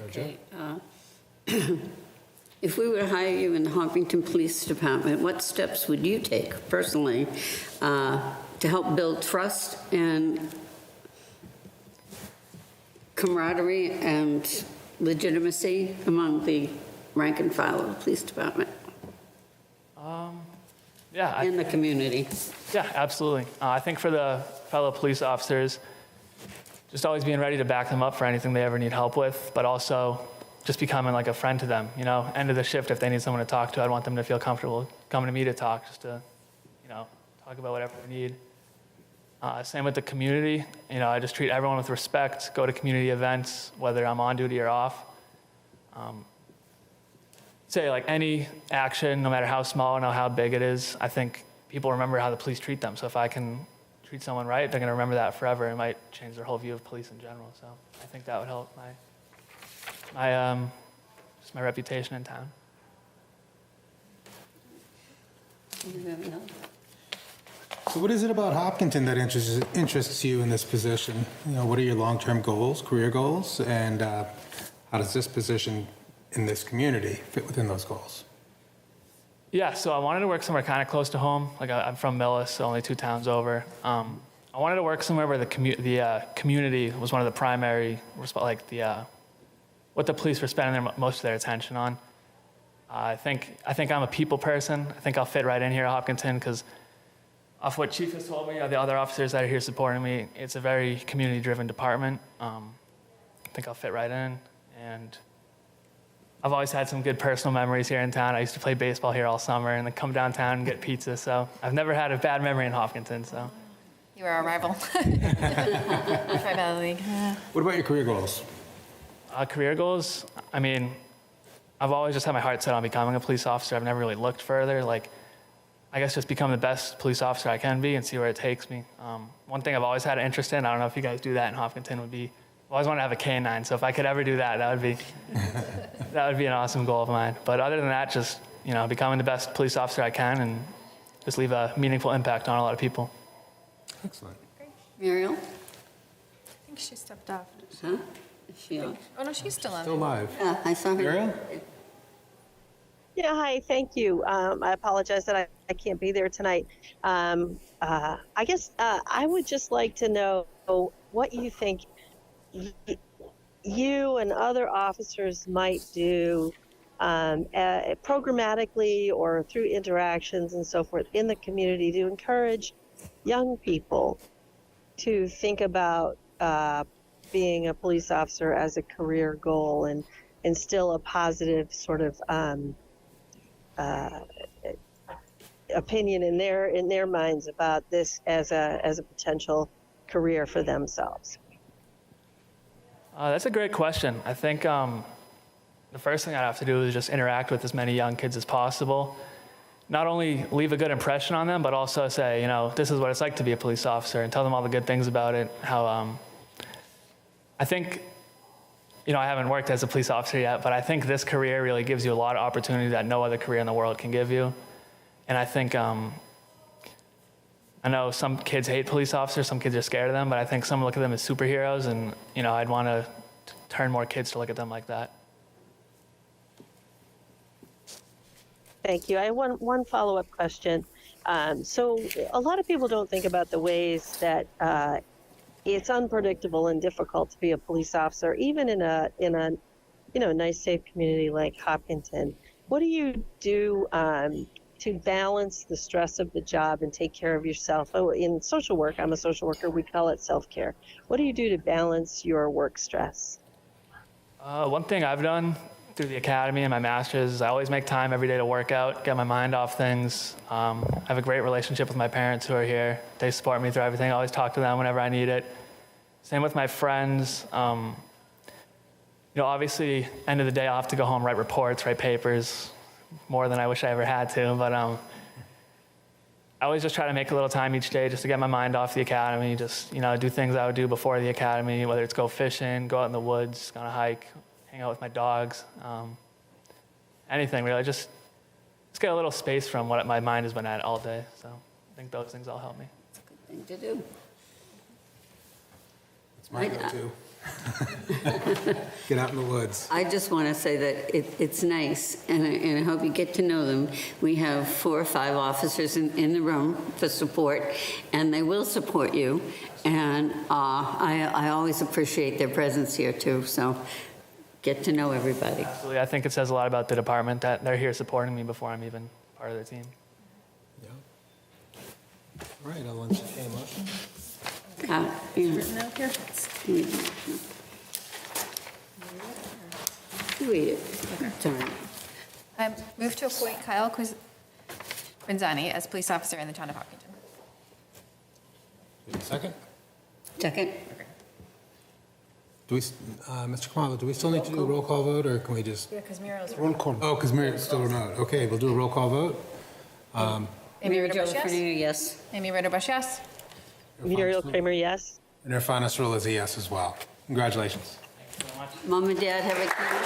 Speaker 6: Okay. If we were to hire you in the Hopkinton Police Department, what steps would you take personally to help build trust and camaraderie and legitimacy among the rank and file of the police department? In the community.
Speaker 19: Yeah, absolutely. I think for the fellow police officers, just always being ready to back them up for anything they ever need help with, but also just becoming like a friend to them. End of the shift, if they need someone to talk to, I'd want them to feel comfortable coming to me to talk, just to, talk about whatever they need. Same with the community. I just treat everyone with respect, go to community events, whether I'm on duty or off. Say like any action, no matter how small or how big it is, I think people remember how the police treat them. So if I can treat someone right, they're going to remember that forever. It might change their whole view of police in general. So I think that would help my reputation in town.
Speaker 4: So what is it about Hopkinton that interests you in this position? What are your long-term goals, career goals, and how does this position in this community fit within those goals?
Speaker 19: Yeah, so I wanted to work somewhere kind of close to home. Like I'm from Millis, so only 2 towns over. I wanted to work somewhere where the community was one of the primary, what the police were spending most of their attention on. I think I'm a people person. I think I'll fit right in here at Hopkinton because off what Chief has told me, or the other officers that are here supporting me, it's a very community-driven department. I think I'll fit right in, and I've always had some good personal memories here in town. I used to play baseball here all summer and then come downtown and get pizza, so I've never had a bad memory in Hopkinton, so.
Speaker 3: You are a rival. Tri-Valley League.
Speaker 4: What about your career goals?
Speaker 19: Career goals, I mean, I've always just had my heart set on becoming a police officer. I've never really looked further. Like, I guess just become the best police officer I can be and see where it takes me. One thing I've always had an interest in, I don't know if you guys do that in Hopkinton, would be, I've always wanted to have a canine, so if I could ever do that, that would be an awesome goal of mine. But other than that, just, becoming the best police officer I can and just leave a meaningful impact on a lot of people.
Speaker 4: Excellent.
Speaker 6: Muriel?
Speaker 3: I think she stepped off.
Speaker 6: Huh? Is she on?
Speaker 3: Oh, no, she's still on.
Speaker 4: Still live.
Speaker 6: Yeah, I saw her.
Speaker 4: Muriel?
Speaker 5: Yeah, hi, thank you. I apologize that I can't be there tonight. I guess I would just like to know what you think you and other officers might do programmatically or through interactions and so forth in the community to encourage young people to think about being a police officer as a career goal and instill a positive sort of opinion in their minds about this as a potential career for themselves.
Speaker 19: That's a great question. I think the first thing I'd have to do is just interact with as many young kids as possible. Not only leave a good impression on them, but also say, this is what it's like to be a police officer, and tell them all the good things about it. How I think, I haven't worked as a police officer yet, but I think this career really gives you a lot of opportunity that no other career in the world can give you. And I think, I know some kids hate police officers, some kids are scared of them, but I think some look at them as superheroes, and, I'd want to turn more kids to look at them like that.
Speaker 5: Thank you. I have one follow-up question. So a lot of people don't think about the ways that it's unpredictable and difficult to be a police officer, even in a nice, safe community like Hopkinton. What do you do to balance the stress of the job and take care of yourself? Oh, in social work, I'm a social worker, we call it self-care. What do you do to balance your work stress?
Speaker 19: One thing I've done through the academy and my master's is I always make time every day to work out, get my mind off things. I have a great relationship with my parents who are here. They support me through everything. I always talk to them whenever I need it. Same with my friends. Obviously, end of the day, I'll have to go home, write reports, write papers, more than I wish I ever had to. But I always just try to make a little time each day just to get my mind off the academy, just, do things I would do before the academy, whether it's go fishing, go out in the woods, go on a hike, hang out with my dogs, anything really. Just get a little space from what my mind has been at all day. So I think those things all help me.
Speaker 6: It's a good thing to do.
Speaker 4: It's my go-to. Get out in the woods.
Speaker 6: I just want to say that it's nice, and I hope you get to know them. We have 4 or 5 officers in the room for support, and they will support you. And I always appreciate their presence here, too. So get to know everybody.
Speaker 19: Absolutely. I think it says a lot about the department that they're here supporting me before I'm even part of their team.
Speaker 4: Yeah. All right, I'll lunch came up.
Speaker 6: Read it. Sorry.
Speaker 3: Move to appoint Kyle Quinzani as police officer in the town of Hopkinton.
Speaker 4: Second?
Speaker 6: Second.
Speaker 4: Do we, Mr. Kamala, do we still need to do a roll call vote, or can we just?
Speaker 3: Yeah, because Muriel's.
Speaker 4: Roll call. Oh, because Muriel's still remote. Okay, we'll do a roll call vote.
Speaker 3: Amy Ritter-Bush, yes?
Speaker 6: Yes.
Speaker 3: Amy Ritter-Bush, yes?
Speaker 5: Muriel Kramer, yes.
Speaker 4: And Irfan Nasrullah is a yes as well. Congratulations.
Speaker 6: Mom and Dad have a camera?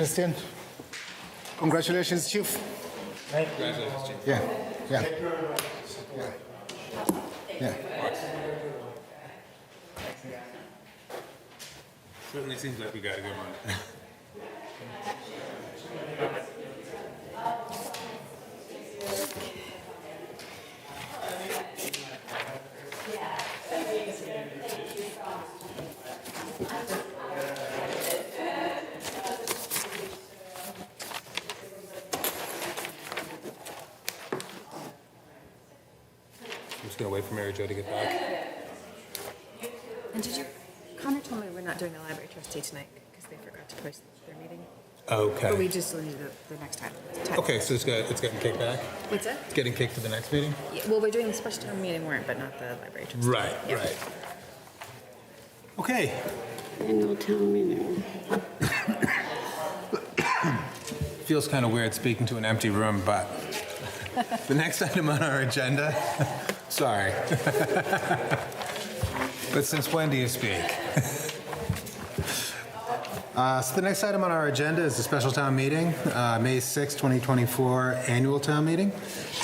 Speaker 12: Christian. Congratulations, Chief.
Speaker 4: Congratulations, Chief.
Speaker 12: Yeah, yeah. Yeah.
Speaker 4: Certainly seems like we got a good one. I'm just gonna wait for Mary Jo to get back.
Speaker 3: And Connor told me we're not doing the library trustee tonight because they forgot to post their meeting.
Speaker 4: Okay.
Speaker 3: But we just will need the next time.
Speaker 4: Okay, so it's getting kicked back?
Speaker 3: What's that?
Speaker 4: It's getting kicked to the next meeting?
Speaker 3: Yeah, well, we're doing the special town meeting warrant, but not the library trustee.
Speaker 4: Right,
Speaker 3: Yeah.
Speaker 4: right. Okay.
Speaker 6: Annual town meeting.
Speaker 4: Feels kind of weird speaking to an empty room, but the next item on our agenda, sorry. But since when do you speak? So the next item on our agenda is the special town meeting, May 6, 2024 annual town meeting.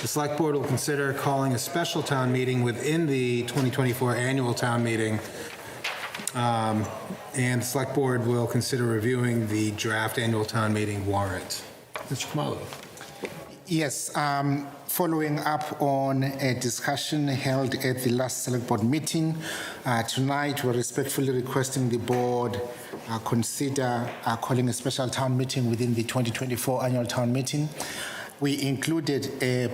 Speaker 4: The select board will consider calling a special town meeting within the 2024 annual town meeting. And the select board will consider reviewing the draft annual town meeting warrant. Mr. Khumalo.
Speaker 12: Yes, following up on a discussion held at the last select board meeting, tonight we're respectfully requesting the board consider calling a special town meeting within the 2024 annual town meeting. We included a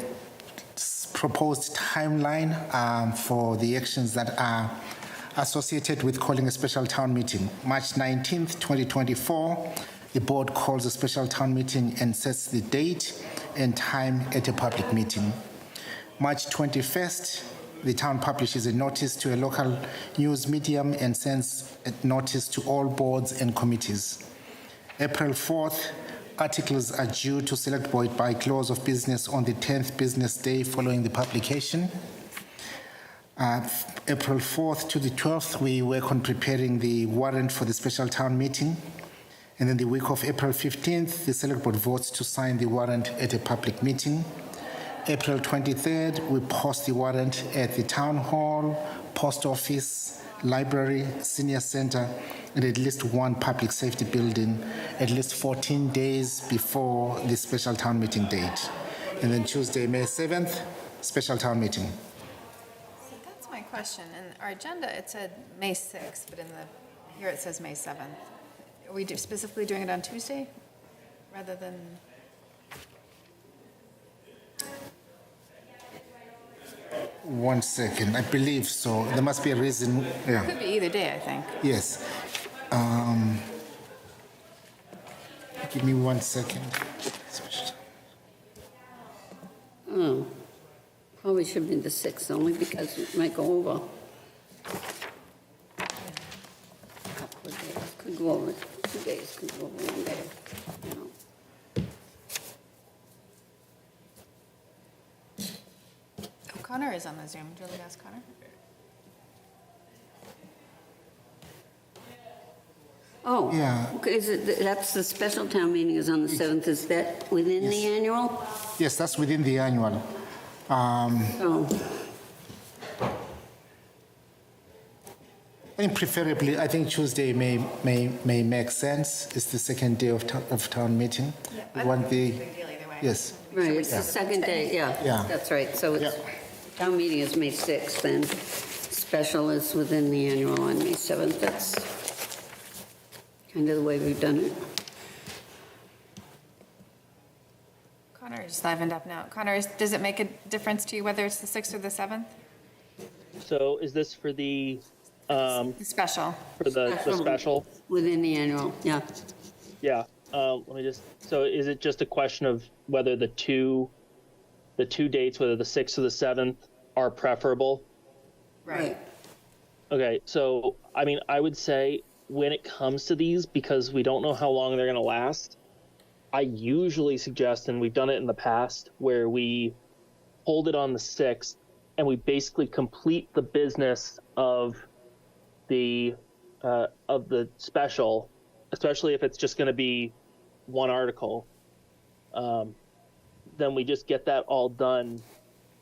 Speaker 12: proposed timeline for the actions that are associated with calling a special town meeting. March 19th, 2024, the board calls a special town meeting and sets the date and time at a public meeting. March 21st, the town publishes a notice to a local news medium and sends a notice to all boards and committees. April 4th, articles are due to select board by close of business on the 10th business day following the publication. April 4th to the 12th, we work on preparing the warrant for the special town meeting. And then the week of April 15th, the select board votes to sign the warrant at a public meeting. April 23rd, we post the warrant at the town hall, post office, library, senior center, and at least one public safety building at least 14 days before the special town meeting date. And then Tuesday, May 7th, special town meeting.
Speaker 3: So that's my question. In our agenda, it said May 6th, but here it says May 7th. Are we specifically doing it on Tuesday rather than?
Speaker 12: One second, I believe so. There must be a reason. Yeah.
Speaker 3: It could be either day, I think.
Speaker 12: Yes. Give me 1 second.
Speaker 6: Oh, probably should be the 6th, only because it might go over. Couple of days, could go over 2 days, could go over 1 day, you know.
Speaker 3: Connor is on the Zoom. Do you want to ask Connor?
Speaker 6: Oh.
Speaker 12: Yeah.
Speaker 6: Okay, that's the special town meeting is on the 7th. Is that within the annual?
Speaker 12: Yes, that's within the annual.
Speaker 6: Oh.
Speaker 12: And preferably, I think Tuesday may make sense. It's the second day of town meeting.
Speaker 3: I
Speaker 12: Want the
Speaker 3: big deal either way.
Speaker 12: yes.
Speaker 6: Right, it's the second day, yeah.
Speaker 12: Yeah.
Speaker 6: That's right. So it's, town meeting is May 6th, then special is within the annual on May 7th. That's kind of the way we've done it.
Speaker 3: Connor just livened up now. Connor, does it make a difference to you whether it's the 6th or the 7th?
Speaker 20: So is this for the
Speaker 3: special?
Speaker 20: For the special?
Speaker 6: Within the annual, yeah.
Speaker 20: Yeah. Let me just. So is it just a question of whether the two dates, whether the 6th or the 7th, are preferable?
Speaker 3: Right.
Speaker 20: Okay. So I mean, I would say when it comes to these, because we don't know how long they're going to last, I usually suggest, and we've done it in the past, where we hold it on the 6th and we basically complete the business of the special, especially if it's just going to be one article, then we just get that all done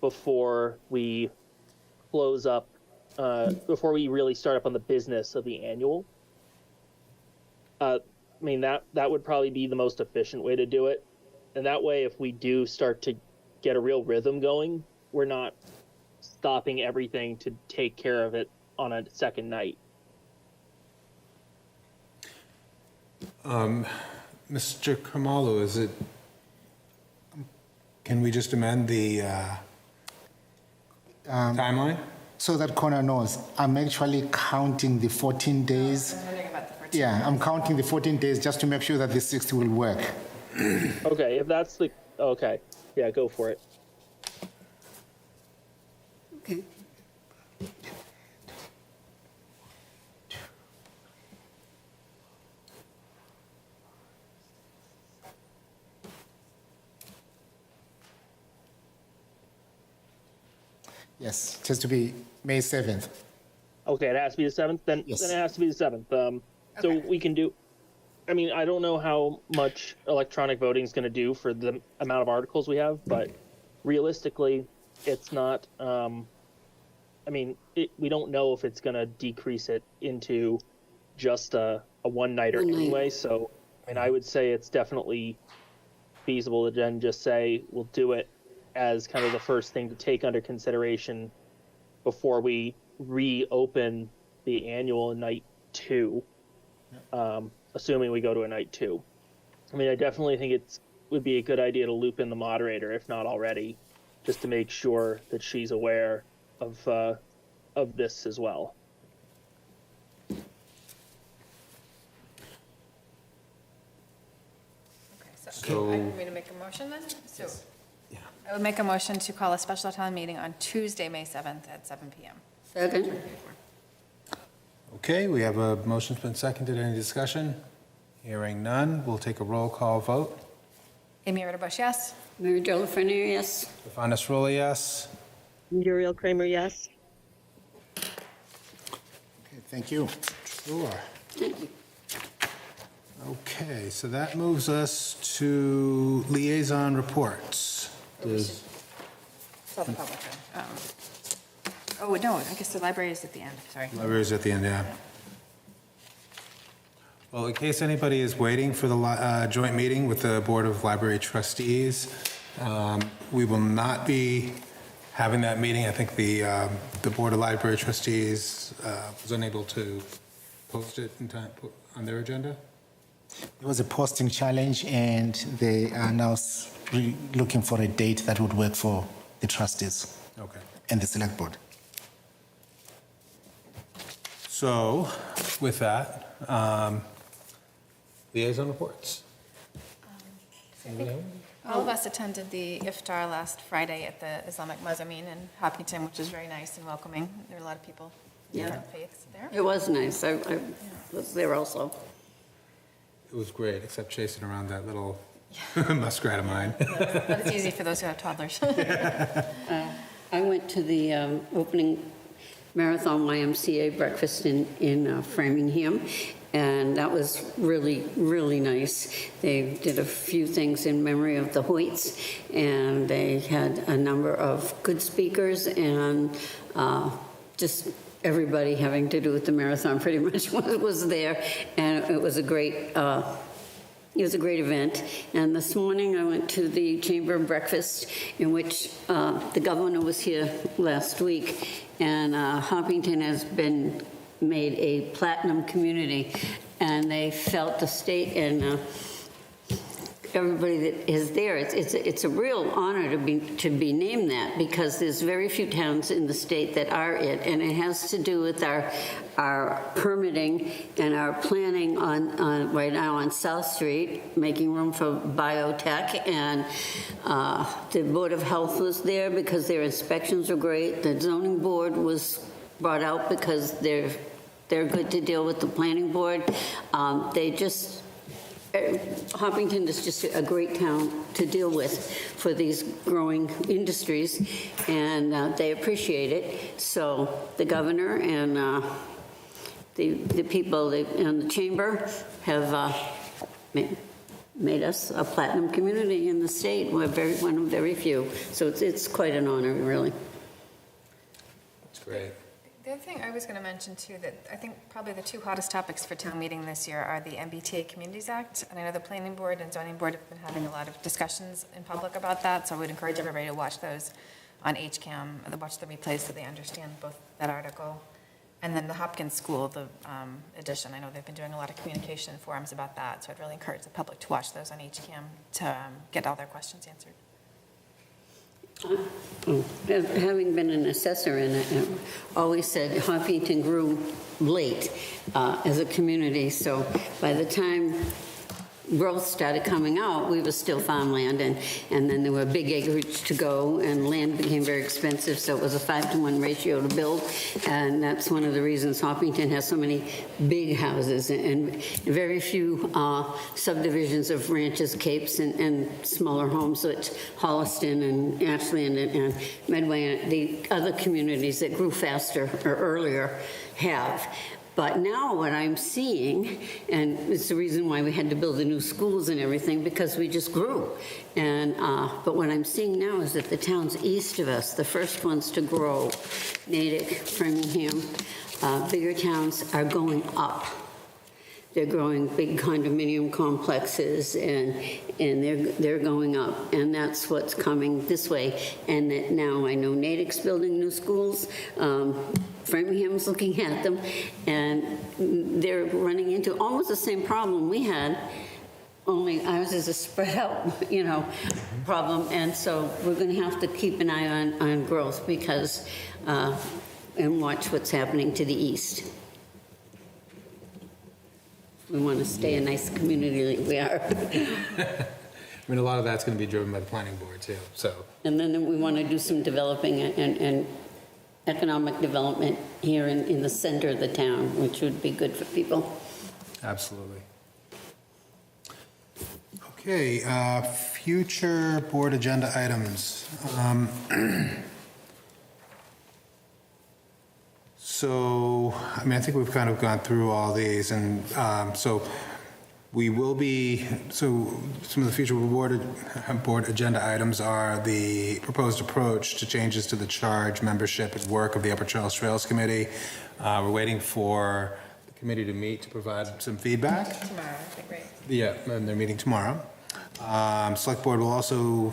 Speaker 20: before we close up, before we really start up on the business of the annual. I mean, that would probably be the most efficient way to do it. And that way, if we do start to get a real rhythm going, we're not stopping everything to take care of it on a second night.
Speaker 4: Mr. Khumalo, can we just amend the timeline?
Speaker 12: So that Connor knows, I'm actually counting the 14 days. Yeah, I'm counting the 14 days just to make sure that the 6th will work.
Speaker 20: Okay, if that's the, okay, yeah, go for it.
Speaker 6: Okay.
Speaker 12: Yes, just to be May 7th.
Speaker 20: Okay, it has to be the 7th? Then,
Speaker 12: Yes.
Speaker 20: then it has to be the 7th. So we can do, I mean, I don't know how much electronic voting is going to do for the amount of articles we have, but realistically, it's not, I mean, we don't know if it's going to decrease it into just a one-nighter anyway. So, I mean, I would say it's definitely feasible to then just say, we'll do it as kind of the first thing to take under consideration before we reopen the annual night 2, assuming we go to a night 2. I mean, I definitely think it would be a good idea to loop in the moderator, if not already, just to make sure that she's aware of this as well.
Speaker 3: So, I want me to make a motion then? So, I would make a motion to call a special town meeting on Tuesday, May 7th at 7 p.m.
Speaker 6: Second.
Speaker 4: Okay, we have a motion's been seconded. Any discussion? Hearing none, we'll take a roll call vote.
Speaker 3: Amy Ritterbush, yes?
Speaker 6: Mary Jo Lafreniere, yes.
Speaker 4: Stefan Rolla, yes.
Speaker 5: Muriel Kramer, yes.
Speaker 12: Okay, thank you.
Speaker 4: Sure. Okay, so that moves us to liaison reports. Does-
Speaker 3: Still the public. Oh, no, I guess the library is at the end, sorry.
Speaker 4: Library's at the end, yeah. Well, in case anybody is waiting for the joint meeting with the Board of Library Trustees, we will not be having that meeting. I think the Board of Library Trustees was unable to post it in time on their agenda.
Speaker 12: It was a posting challenge, and they are now looking for a date that would work for the trustees and the select board.
Speaker 4: So, with that, liaison reports.
Speaker 3: All of us attended the iftar last Friday at the Islamic Mazamin in Hopkinton, which was very nice and welcoming. There were a lot of people of different faiths there.
Speaker 6: It was nice. I was there also.
Speaker 4: It was great, except chasing around that little muskrat of mine.
Speaker 3: But it's easy for those who have toddlers.
Speaker 6: I went to the opening Marathon YMCA breakfast in Framingham, and that was really, really nice. They did a few things in memory of the Hoyts, and they had a number of good speakers, and just everybody having to do with the marathon pretty much was there, and it was a great event. And this morning I went to the chamber breakfast in which the governor was here last week, and Hopkinton has been made a platinum community, and they felt the state and everybody that is there. It's a real honor to be named that, because there's very few towns in the state that are it, and it has to do with our permitting and our planning on right now on South Street, making room for biotech, and the Board of Health was there because their inspections are great. The zoning board was brought out because they're good to deal with the planning board. Hopkinton is just a great town to deal with for these growing industries, and they appreciate it. So the governor and the people in the chamber have made us a platinum community in the state. We're one of very few. So it's quite an honor, really.
Speaker 4: That's great.
Speaker 3: The other thing I was going to mention too, that I think probably the two hottest topics for town meeting this year are the MBTA Communities Act. And I know the Planning Board and Zoning Board have been having a lot of discussions in public about that. So I would encourage everybody to watch those on HCAM, watch the replays so they understand both that article. And then the Hopkins School, the edition, I know they've been doing a lot of communication forums about that, so I'd really encourage the public to watch those on HCAM to get all their questions answered.
Speaker 6: Having been an assessor and always said Hopkinton grew late as a community, so by the time growth started coming out, we were still farmland, and then there were big acreage to go, and land became very expensive, so it was a 5-to-1 ratio to build, and that's one of the reasons Hopkinton has so many big houses and very few subdivisions of ranches, capes, and smaller homes, which Holliston and Ashland and Medway and the other communities that grew faster or earlier have. But now what I'm seeing, and it's the reason why we had to build the new schools and everything, because we just grew. And but what I'm seeing now is that the towns east of us, the first ones to grow, Natick, Framingham, bigger towns, are going up. They're growing big condominium complexes, and they're going up, and that's what's coming this way. And that now I know Natick's building new schools. Framingham's looking at them, and they're running into almost the same problem we had, only ours is a spread out, problem. And so we're going to have to keep an eye on growth because, and watch what's happening to the east. We want to stay a nice community like we are.
Speaker 4: I mean, a lot of that's going to be driven by the planning board too, so.
Speaker 6: And then we want to do some developing and economic development here in the center of the town, which would be good for people.
Speaker 4: Absolutely. Okay, future board agenda items. So, I mean, I think we've kind of gone through all these, and so we will be, so some of the future board agenda items are the proposed approach to changes to the charge, membership, and work of the Upper Charles Trails Committee. We're waiting for the committee to meet to provide some feedback.
Speaker 3: Tomorrow, I think, right?
Speaker 4: Yeah, and they're meeting tomorrow. Select Board will also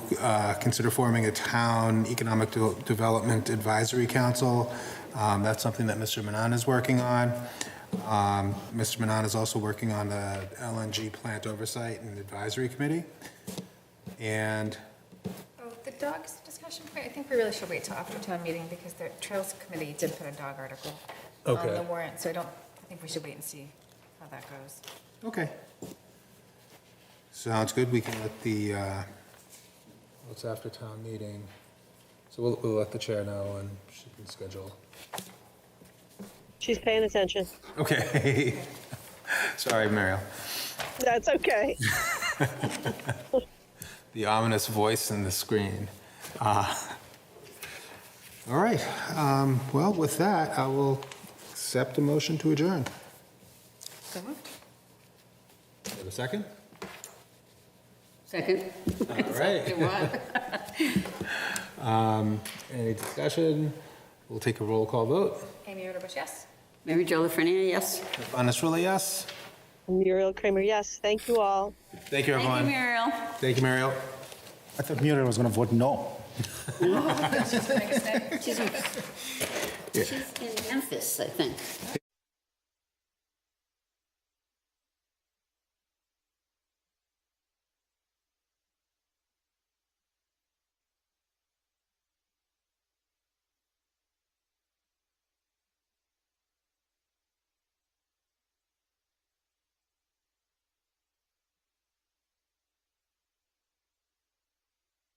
Speaker 4: consider forming a town economic development advisory council. That's something that Mr. Manon is working on. Mr. Manon is also working on the LNG plant oversight and advisory committee. And
Speaker 3: The dogs discussion point, I think we really should wait till after town meeting because the Trails Committee did put a dog article on the warrant, so I think we should wait and see how that goes.
Speaker 4: Okay. Sounds good. We can let the, what's after town meeting? So we'll let the chair know and she can schedule.
Speaker 5: She's paying attention.
Speaker 4: Okay. Sorry, Mariel.
Speaker 5: That's okay.
Speaker 4: The ominous voice in the screen. All right. Well, with that, I will accept a motion to adjourn.
Speaker 3: So moved.
Speaker 4: Have a second?
Speaker 6: Second.
Speaker 4: All right. Any discussion? We'll take a roll call vote.
Speaker 3: Amy Roderbush, yes.
Speaker 6: Mary Jo Lafreniere, yes.
Speaker 4: Honest Rilla, yes.
Speaker 5: Muriel Kramer, yes. Thank you all.
Speaker 4: Thank you, everyone.
Speaker 6: Thank you, Muriel.
Speaker 4: Thank you, Mariel.
Speaker 12: I thought Muriel was going to vote no.
Speaker 6: She's in Memphis, I think.